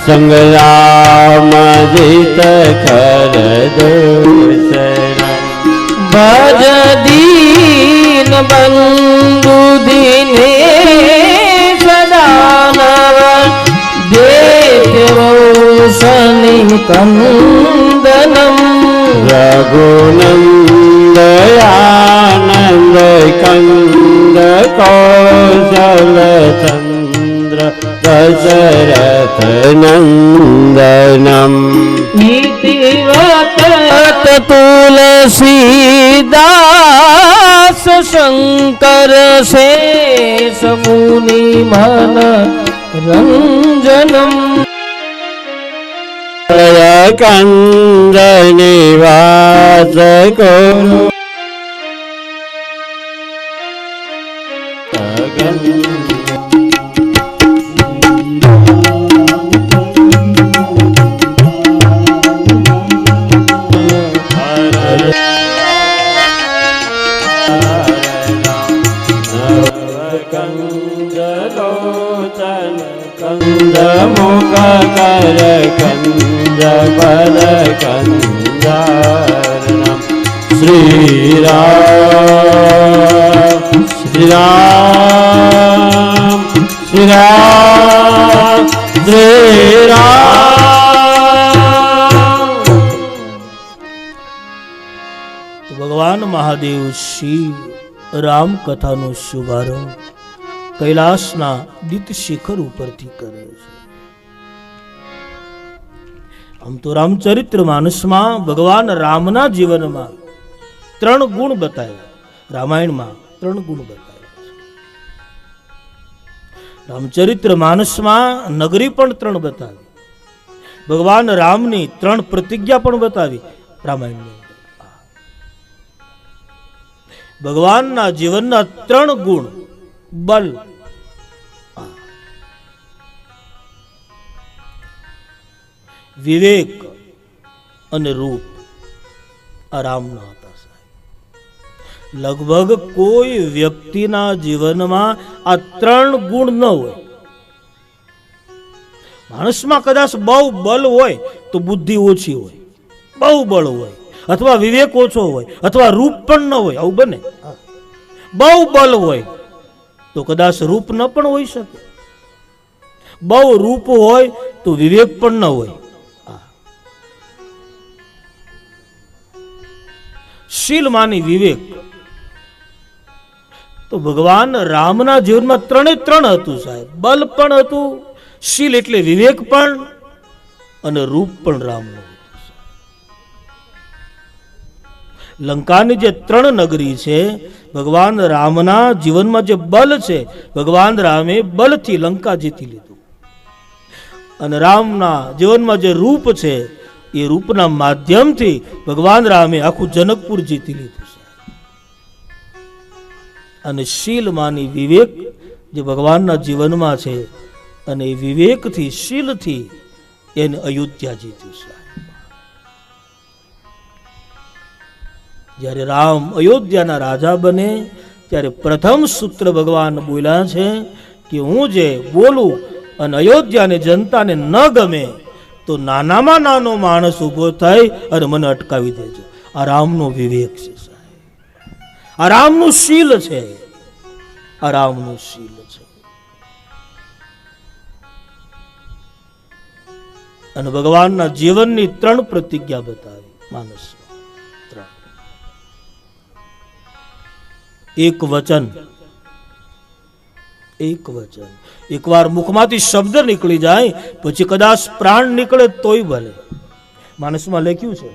સંગ્રામ જીત ખર દોષરમ ભજ દીન બંધુ દિને સદાનવ દેવોષની કંદનમ રઘુનંદયાનંદ કંદ કૌશલ ચંદ્ર દશરથ નંદનમ ઇતિવત તુલસીદાસ શંકર શેષ મુનિ મન રંજનમ કંદ નિવાસ ગુરુ કંજલોચન કંજમુખ કર કંજ પદ કંજારણમ શ્રી રામ શ્રી રામ શ્રી રામ શ્રી રામ. ભગવાન મહાદેવ શિવ રામકથાનો શુભારંભ કૈલાસના દીત શિખર ઉપરથી કરે છે. આમ તો રામચરિત્ર માનસમાં ભગવાન રામના જીવનમાં 3 ગુણ બતાવ્યા, રામાયણમાં 3 ગુણ બતાવ્યા છે. રામચરિત્ર માનસમાં નગરી પણ 3 બતાવી, ભગવાન રામની 3 પ્રતિજ્ઞા પણ બતાવી રામાયણની. ભગવાનના જીવનના 3 ગુણ બલ, વિવેક અને રૂપ આ રામના હતા સાહેબ. લગભગ કોઈ વ્યક્તિના જીવનમાં આ ત્રણ ગુણ ન હોય. માણસમાં કદાચ બહુ બળ હોય તો બુદ્ધિ ઓછી હોય, બહુ બળ હોય અથવા વિવેક ઓછો હોય અથવા રૂપ પણ ન હોય, આવું બને. બહુ બળ હોય તો કદાચ રૂપ ન પણ હોઈ શકે, બહુ રૂપ હોય તો વિવેક પણ ન હોય. શીલ માની વિવેક તો ભગવાન રામના જીવનમાં ત્રણે ત્રણ હતું સાહેબ. બલ પણ હતું, શીલ એટલે વિવેક પણ, અને રૂપ પણ રામનું. લંકાની જે ત્રણ નગરી છે, ભગવાન રામના જીવનમાં જે બલ છે, ભગવાન રામે બલથી લંકા જીતી લીધું. અને રામના જીવનમાં જે રૂપ છે, એ રૂપના માધ્યમથી ભગવાન રામે આખું જનકપુર જીતી લીધું છે. અને શીલ માની વિવેક જે ભગવાનના જીવનમાં છે, અને એ વિવેકથી શીલથી એને અયોધ્યા જીત્યું છે. જ્યારે રામ અયોધ્યાના રાજા બને ત્યારે પ્રથમ સૂત્ર ભગવાન બોલ્યા છે કે હું જે બોલું અને અયોધ્યાની જનતાને ન ગમે તો નાનામાં નાનો માણસ ઉભો થાય અને મને અટકાવી દેજો. આ રામનો વિવેક છે સાહેબ, આ રામનું શીલ છે, આ રામનું શીલ છે. અને ભગવાનના જીવનની ત્રણ પ્રતિજ્ઞા બતાવી માનસમાં. એક વચન, એક વચન. એકવાર મુખમાંથી શબ્દ નીકળી જાય પછી કદાચ પ્રાણ નીકળે તોય ભલે. માનસમાં લખ્યું છે,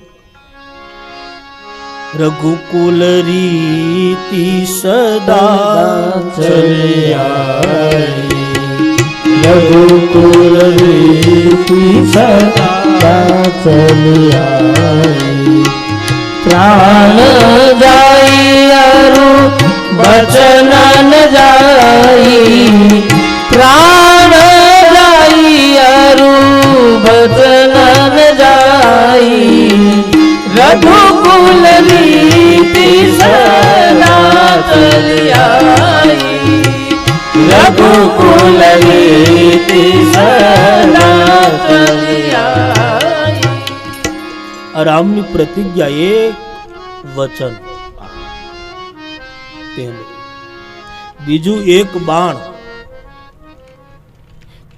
રઘુકુલ રીતિ સદા ચલિયાઈ, રઘુકુલ રીતિ સદા ચલિયાઈ, પ્રાણ જાય વચન ન જાય, પ્રાણ જાય વચન ન જાય, રઘુકુલ રીતિ સદા ચલિયાઈ, રઘુકુલ રીતિ સદા ચલિયાઈ. રામની પ્રતિજ્ઞા એક વચન, બીજું એક બાણ.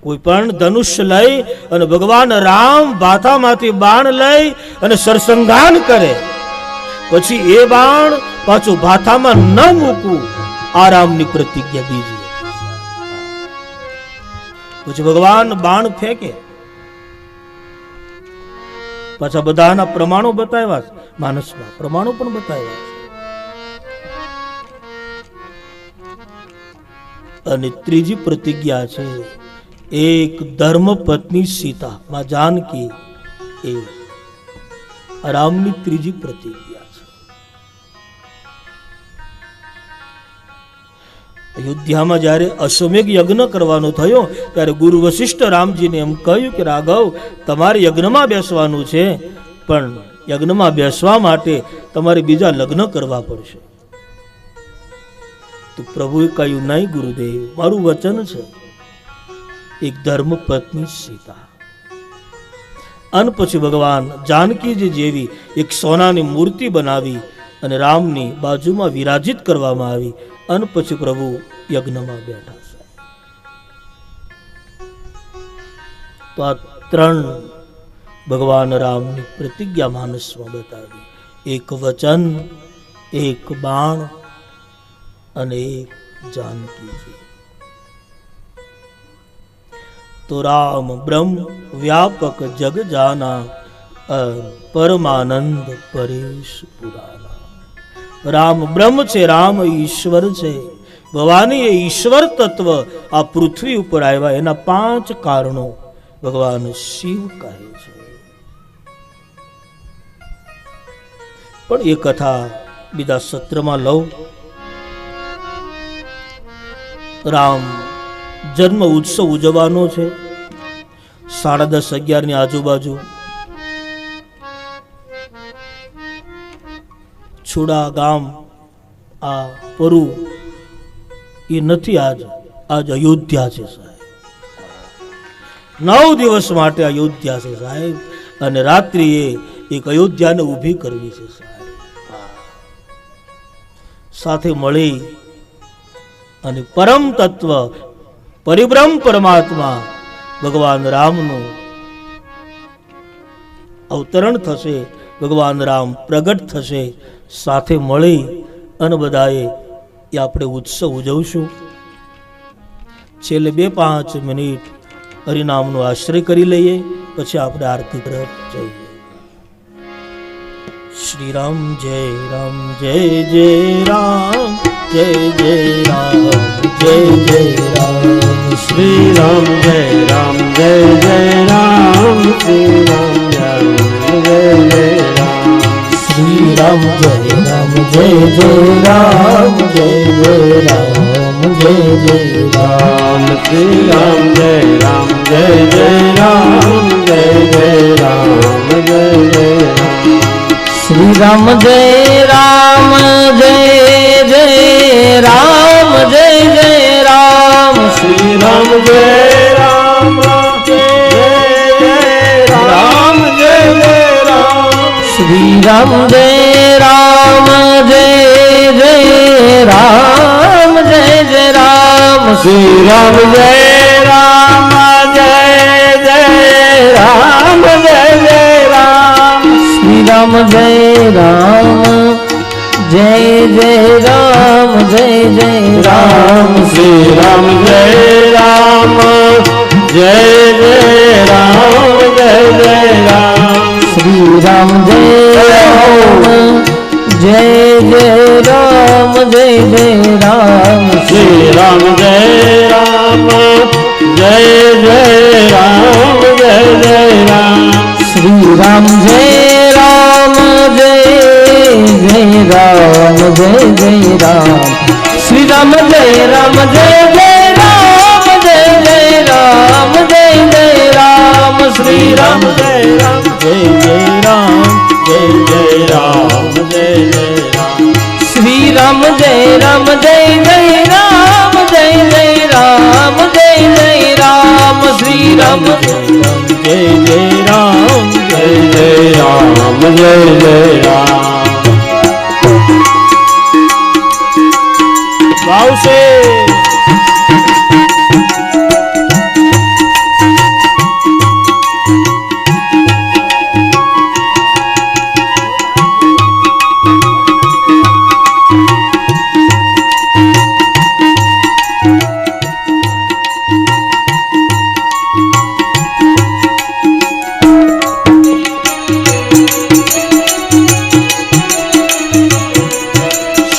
કોઈ પણ ધનુષ્ય લઈ અને ભગવાન રામ ભાથામાંથી બાણ લઈ અને સરસંઘાન કરે, પછી એ બાણ પાછું ભાથામાં ન મૂકવું, આ રામની પ્રતિજ્ઞા બીજી. પછી ભગવાન બાણ ફેંકે, પાછા બધાના પ્રમાણો બતાવ્યા, માનસમાં પ્રમાણો પણ બતાવ્યા. અને ત્રીજી પ્રતિજ્ઞા છે એક ધર્મ પત્ની સીતા માં જાનકી, એ રામની ત્રીજી પ્રતિજ્ઞા છે. અયોધ્યામાં જ્યારે અશ્વમેઘ યજ્ઞ કરવાનો થયો ત્યારે ગુરુ વશિષ્ઠ રામજીને એમ કહ્યું કે રાઘવ, તમારે યજ્ઞમાં બેસવાનું છે, પણ યજ્ઞમાં બેસવા માટે તમારે બીજા લગ્ન કરવા પડશે. તો પ્રભુએ કહ્યું, નહીં ગુરુદેવ, મારું વચન છે, એક ધર્મ પત્ની સીતા. અને પછી ભગવાન જાનકીજી જેવી એક સોનાની મૂર્તિ બનાવી અને રામની બાજુમાં વિરાજિત કરવામાં આવી. અને પછી પ્રભુ યજ્ઞમાં બેઠા છે. તો આ ત્રણ ભગવાન રામની પ્રતિજ્ઞા માનસમાં બતાવી, એક વચન, એક બાણ અને એક જાનકીજી. તો રામ બ્રહ્મ વ્યાપક જગ જાના, પરમાનંદ પરેશ પુરાના. રામ બ્રહ્મ છે, રામ ઈશ્વર છે. ભવાની એ ઈશ્વર તત્વ આ પૃથ્વી ઉપર આવ્યા એના 5 કારણો ભગવાન શિવ કહે છે. પણ એ કથા બીજા સત્રમાં લઉં. રામ જન્મ ઉત્સવ ઉજવવાનો છે 10:30-11 ની આજુબાજુ. છુડા ગામ આ પરુ એ નથી. આજ અયોધ્યા છે સાહેબ. 9 દિવસ માટે અયોધ્યા છે સાહેબ. અને રાત્રિએ એક અયોધ્યાને ઊભી કરવી છે સાહેબ. સાથે મળી અને પરમ તત્વ પરિબ્રહ્મ પરમાત્મા ભગવાન રામનું અવતરણ થશે. ભગવાન રામ પ્રગટ થશે. સાથે મળી અને બધાએ એ આપણે ઉત્સવ ઉજવશું. છેલ્લે 2-5 મિનિટ હરિનામનો આશ્રય કરી લઈએ, પછી આપણે આરતી તરફ જઈએ. શ્રી રામ જય રામ જય જય રામ જય જય રામ જય જય રામ. શ્રી રામ જય રામ જય જય રામ શ્રી રામ જય જય રામ. શ્રી રામ જય રામ જય જય રામ જય જય રામ જય જય રામ. શ્રી રામ જય રામ જય જય રામ જય જય રામ જય જય રામ. શ્રી રામ જય રામ જય જય રામ જય જય રામ. શ્રી રામ જય રામ જય જય રામ જય જય રામ. શ્રી રામ જય રામ જય જય રામ જય જય રામ. શ્રી રામ જય રામ જય જય રામ જય જય રામ. શ્રી રામ જય રામ જય જય રામ જય જય રામ. શ્રી રામ જય રામ જય જય રામ જય જય રામ. શ્રી રામ જય રામ જય જય રામ જય જય રામ. શ્રી રામ જય રામ જય જય રામ જય જય રામ. શ્રી રામ જય રામ જય જય રામ જય જય રામ. શ્રી રામ જય રામ જય જય રામ જય જય રામ જય જય રામ. શ્રી રામ જય રામ જય જય રામ જય જય રામ જય જય રામ. શ્રી રામ જય રામ જય જય રામ જય જય રામ જય જય રામ. શ્રી રામ જય જય રામ જય જય રામ જય જય રામ. વાવશે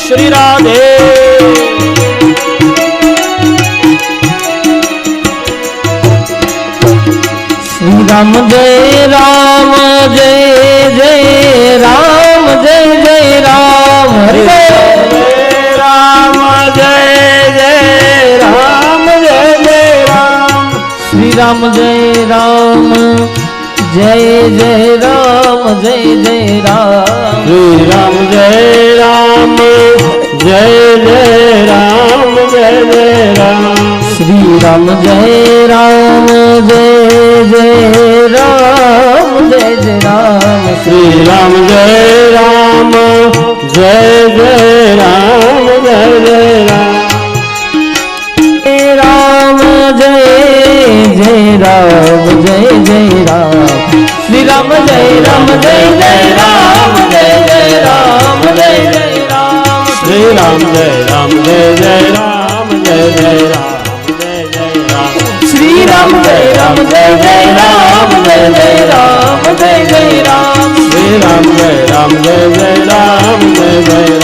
શ્રી રાધે. શ્રી રામ જય રામ જય જય રામ જય જય રામ. હરે રામ જય જય રામ જય જય રામ. શ્રી રામ જય રામ જય જય રામ જય જય રામ. શ્રી રામ જય રામ જય જય રામ જય જય રામ. શ્રી રામ જય રામ જય જય રામ જય જય રામ. શ્રી રામ જય રામ જય જય રામ જય જય રામ. રામ જય જય રામ જય જય રામ. શ્રી રામ જય રામ જય જય રામ જય જય રામ જય જય રામ. શ્રી રામ જય રામ જય જય રામ જય જય રામ જય જય રામ. શ્રી રામ જય રામ જય જય રામ જય જય રામ જય જય રામ. શ્રી રામ જય રામ જય જય રામ જય જય રામ જય જય રામ. શ્રી રામ જય રામ જય જય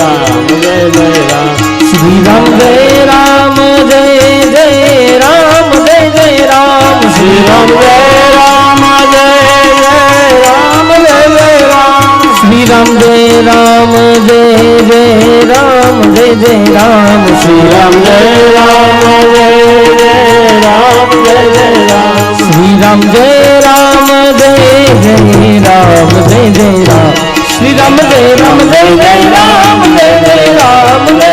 રામ જય જય રામ. શ્રી રામ જય રામ જય જય રામ જય જય રામ. શ્રી રામ જય રામ જય જય રામ જય જય રામ. શ્રી રામ જય રામ જય જય રામ જય જય રામ. શ્રી રામ જય રામ જય જય રામ જય જય રામ. શ્રી રામ જય રામ જય જય રામ જય જય રામ જય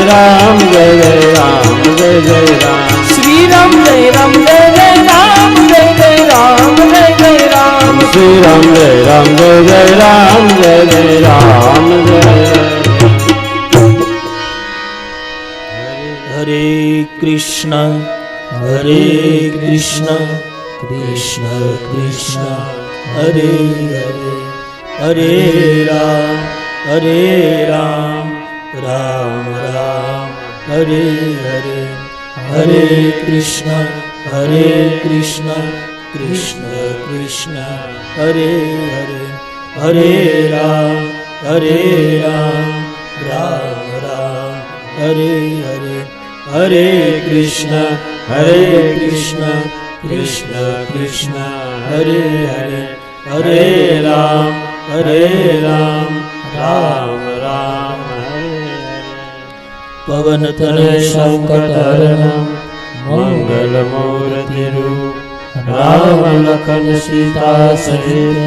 રામ જય જય રામ જય જય રામ શ્રી રામ જય રામ જય જય રામ જય જય રામ જય જય રામ શ્રી રામ જય રામ જય જય રામ જય જય રામ જય હરે કૃષ્ણ કૃષ્ણ કૃષ્ણ હરે હરે હરે રામ રામ રામ હરે હરે હરે કૃષ્ણ કૃષ્ણ કૃષ્ણ હરે હરે હરે રામ રામ રામ હરે હરે હરે કૃષ્ણ કૃષ્ણ કૃષ્ણ હરે હરે હરે રામ રામ રામ પવન તનય સંકટ હરણમ મંગલ મૂર્તિ રૂપ રામ લખન સીતા સહિત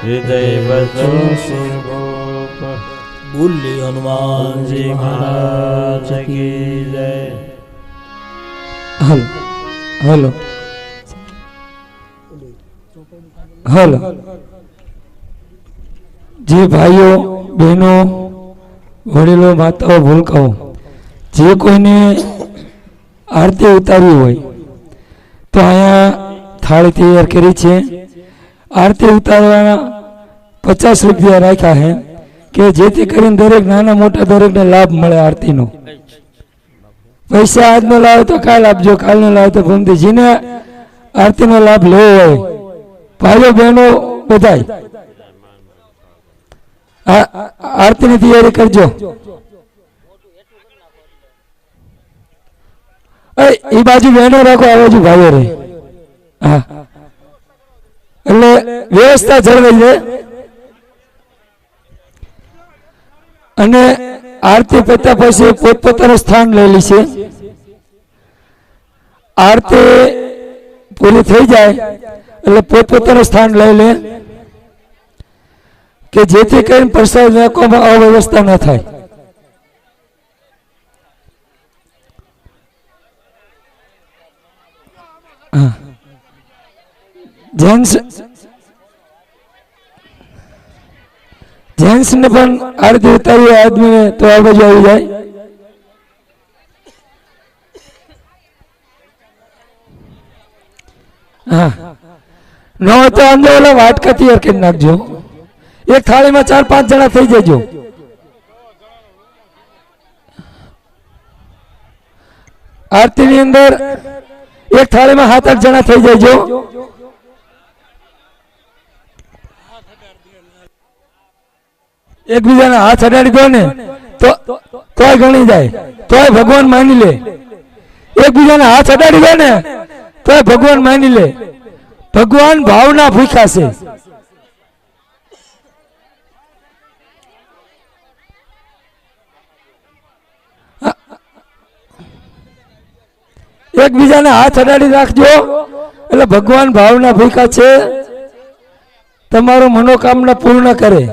હૃદય વચન સુગોપ બોલી હનુમાનજી મહારાજ કી જય. હલો હલો જે ભાઈઓ બહેનો વડીલો માતાઓ ભૂલકાઓ જે કોઈને આરતી ઉતારવી હોય તો અહીંયા થાળી તૈયાર કરી છે. આરતી ઉતારવાના 50 રૂપિયા રાખ્યા છે કે જેથી કરીને દરેક નાના મોટા દરેકને લાભ મળે આરતીનો. પૈસા આજનો લાવે તો કાલ આપજો, કાલનો લાવે તો ભૂમથી. જેને આરતીનો લાભ લેવો હોય ભાઈઓ બહેનો બધાય આરતીની તૈયારી કરજો. એ બાજુ બહેનો રાખો, આ બાજુ ભાઈઓ રહે. હા એટલે વ્યવસ્થા જળવાઈ જાય. અને આરતી પત્યા પછી પોતપોતાનું સ્થાન લેલી છે. આરતી પૂરી થઈ જાય એટલે પોતપોતાનું સ્થાન લઈ લે કે જેથી કરીને પ્રસાદ રાખવામાં અવ્યવસ્થા ન થાય. જેન્ટ્સ ને પણ આરતી ઉતારી આદમી તો આ બાજુ આવી જાય. હા ન હોય તો અંદર ઓલા વાટકા તૈયાર કરી નાખજો. એક થાળીમાં 4-5 જણા થઈ જજો. આરતી ની અંદર એક થાળીમાં 7-8 જણા થઈ જજો. એકબીજાને હાથ અડાડી દો ને તોય ગણી જાય, તોય ભગવાન માની લે. એકબીજાને હાથ અડાડી દો ને તોય ભગવાન માની લે. ભગવાન ભાવના ભૂખ્યા છે. એકબીજાને હાથ અડાડી રાખજો એટલે ભગવાન ભાવના ભૂખ્યા છે, તમારું મનોકામના પૂર્ણ કરે.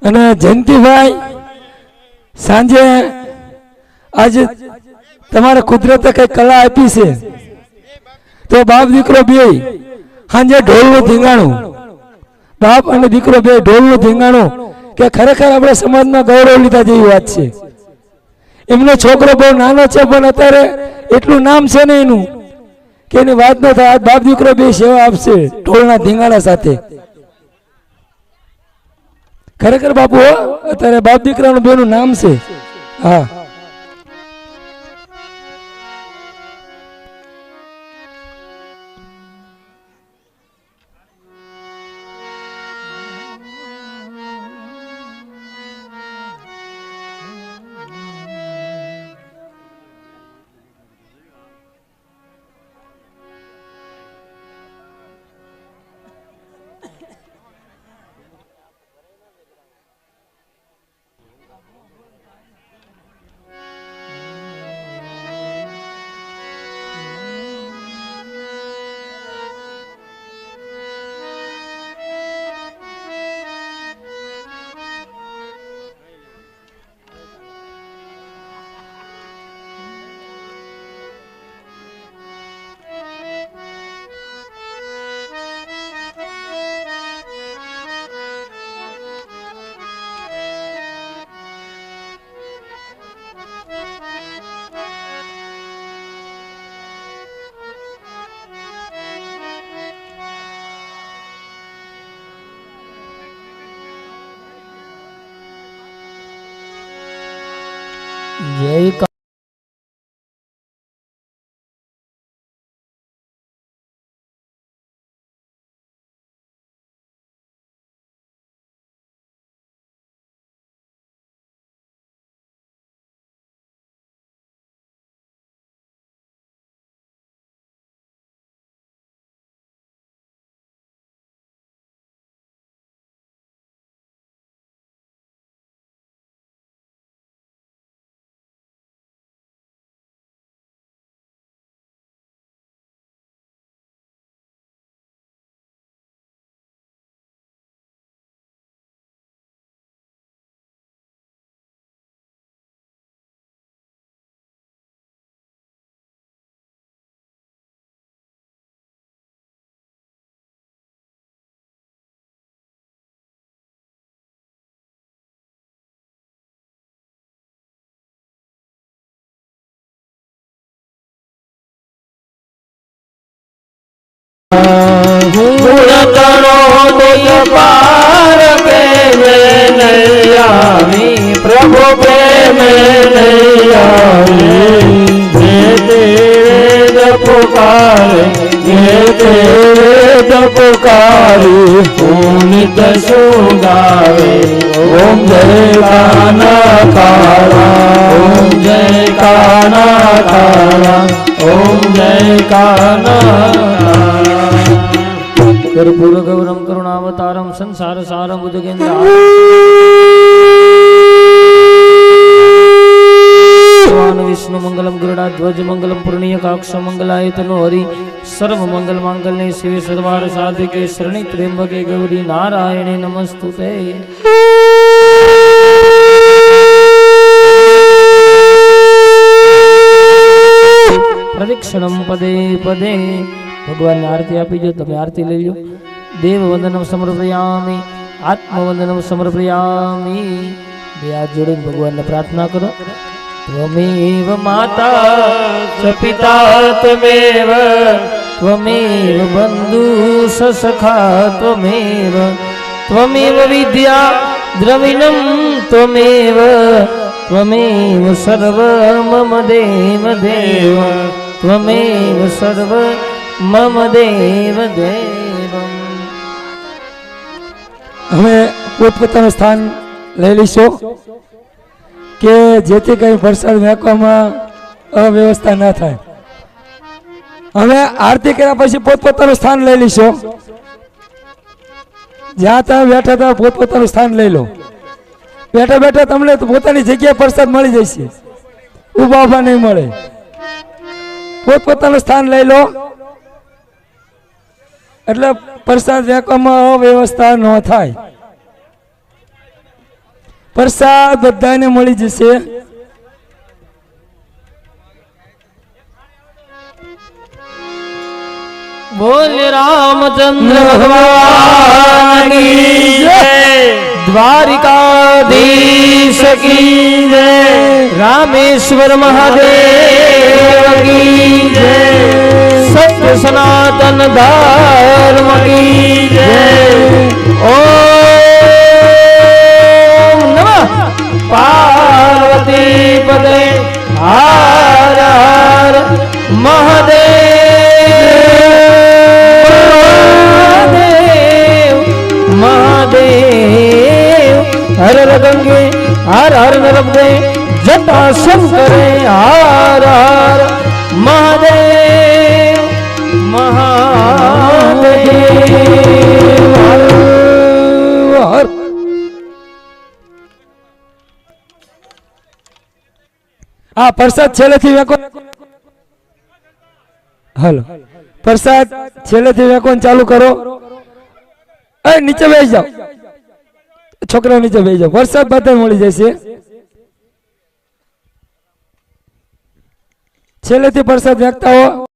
અને જયંતિભાઈ સાંજે આજે તમારે કુદરતે કઈ કલા આપી છે તો બાપ દીકરો બે સાંજે ઢોલનું ધીંગાણું, બાપ અને દીકરો બે ઢોલનું ધીંગાણું કે ખરેખર આપણે સમાજમાં ગૌરવ લીધા જેવી વાત છે. એમનો છોકરો બહુ નાનો છે પણ અત્યારે એટલું નામ છે ને એનું કે એની વાત ન થાય. બાપ દીકરો બે સેવા આપશે ઢોલના ધીંગાણા સાથે. ખરેખર બાપુ અત્યારે બાપ દીકરાનું બેનું નામ છે. હા જય पार के नहीं आवी प्रभु प्रेम नहीं आवी तेरे पुकारे तेरे पुकारे नित सुगावे ओम जय काना काला ओम जय काना काला ओम जय काना कर्पूर गौरम करुणावतारम संसार सारम भुजगेन्द्र भगवान विष्णु मंगलम गरुड़ाध्वज मंगलम पूर्णियकाक्ष मंगलायतनो हरि सर्व मंगल मांगल्ये शिवे सर्वार्थ साधिके शरणे त्र्यंबके गौरी नारायणे नमस्तुते। प्रदक्षिणम पदे पदे भगवान ने आरती आपी जो तमे आरती ले लो। देव वंदनम समर्पयामि आत्मवंदनम समर्पयामि। बे हाथ जोड़े भगवान ने प्रार्थना करो। त्वमेव माता च पिता त्वमेव त्वमेव बंधु स सखा त्वमेव त्वमेव विद्या द्रविणं त्वमेव त्वमेव सर्व मम देव देव त्वमेव सर्व मम देव देवम। हमें પોતપોતાનું સ્થાન લઈ લઈશું કે જેથી કઈ વરસાદ મેકવામાં અવ્યવસ્થા ના થાય। હવે આરતી કર્યા પછી પોતપોતાનું સ્થાન લઈ લઈશું। જ્યાં તમે બેઠા હતા પોતપોતાનું સ્થાન લઈ લો। બેઠા બેઠા તમને પોતાની જગ્યાએ પ્રસાદ મળી જશે, ઊભા ઊભા નહીં મળે। પોતપોતાનું સ્થાન લઈ લો એટલે પ્રસાદ વેકવામાં અવ્યવસ્થા ન થાય। પ્રસાદ બધાને મળી જશે। बोल रामचंद्र भगवान की जय, द्वारिकाधीश की जय, रामेश्वर महादेव की जय, सत्य सनातन धर्म की जय। ओम नमः पार्वती पते हर हर महादेव महादेव हर हर गंगे हर हर नर्मदे जटा शंकर हर हर महादेव महादेव हर हर। આ પ્રસાદ છેલ્લેથી વેકો હાલો પ્રસાદ છેલ્લેથી વેકોન ચાલુ કરો। એ નીચે બેસી જાઓ, છોકરાઓ નીચે બેસી જાઓ, પ્રસાદ બધા મળી જશે। છેલ્લેથી પ્રસાદ વેકતા હો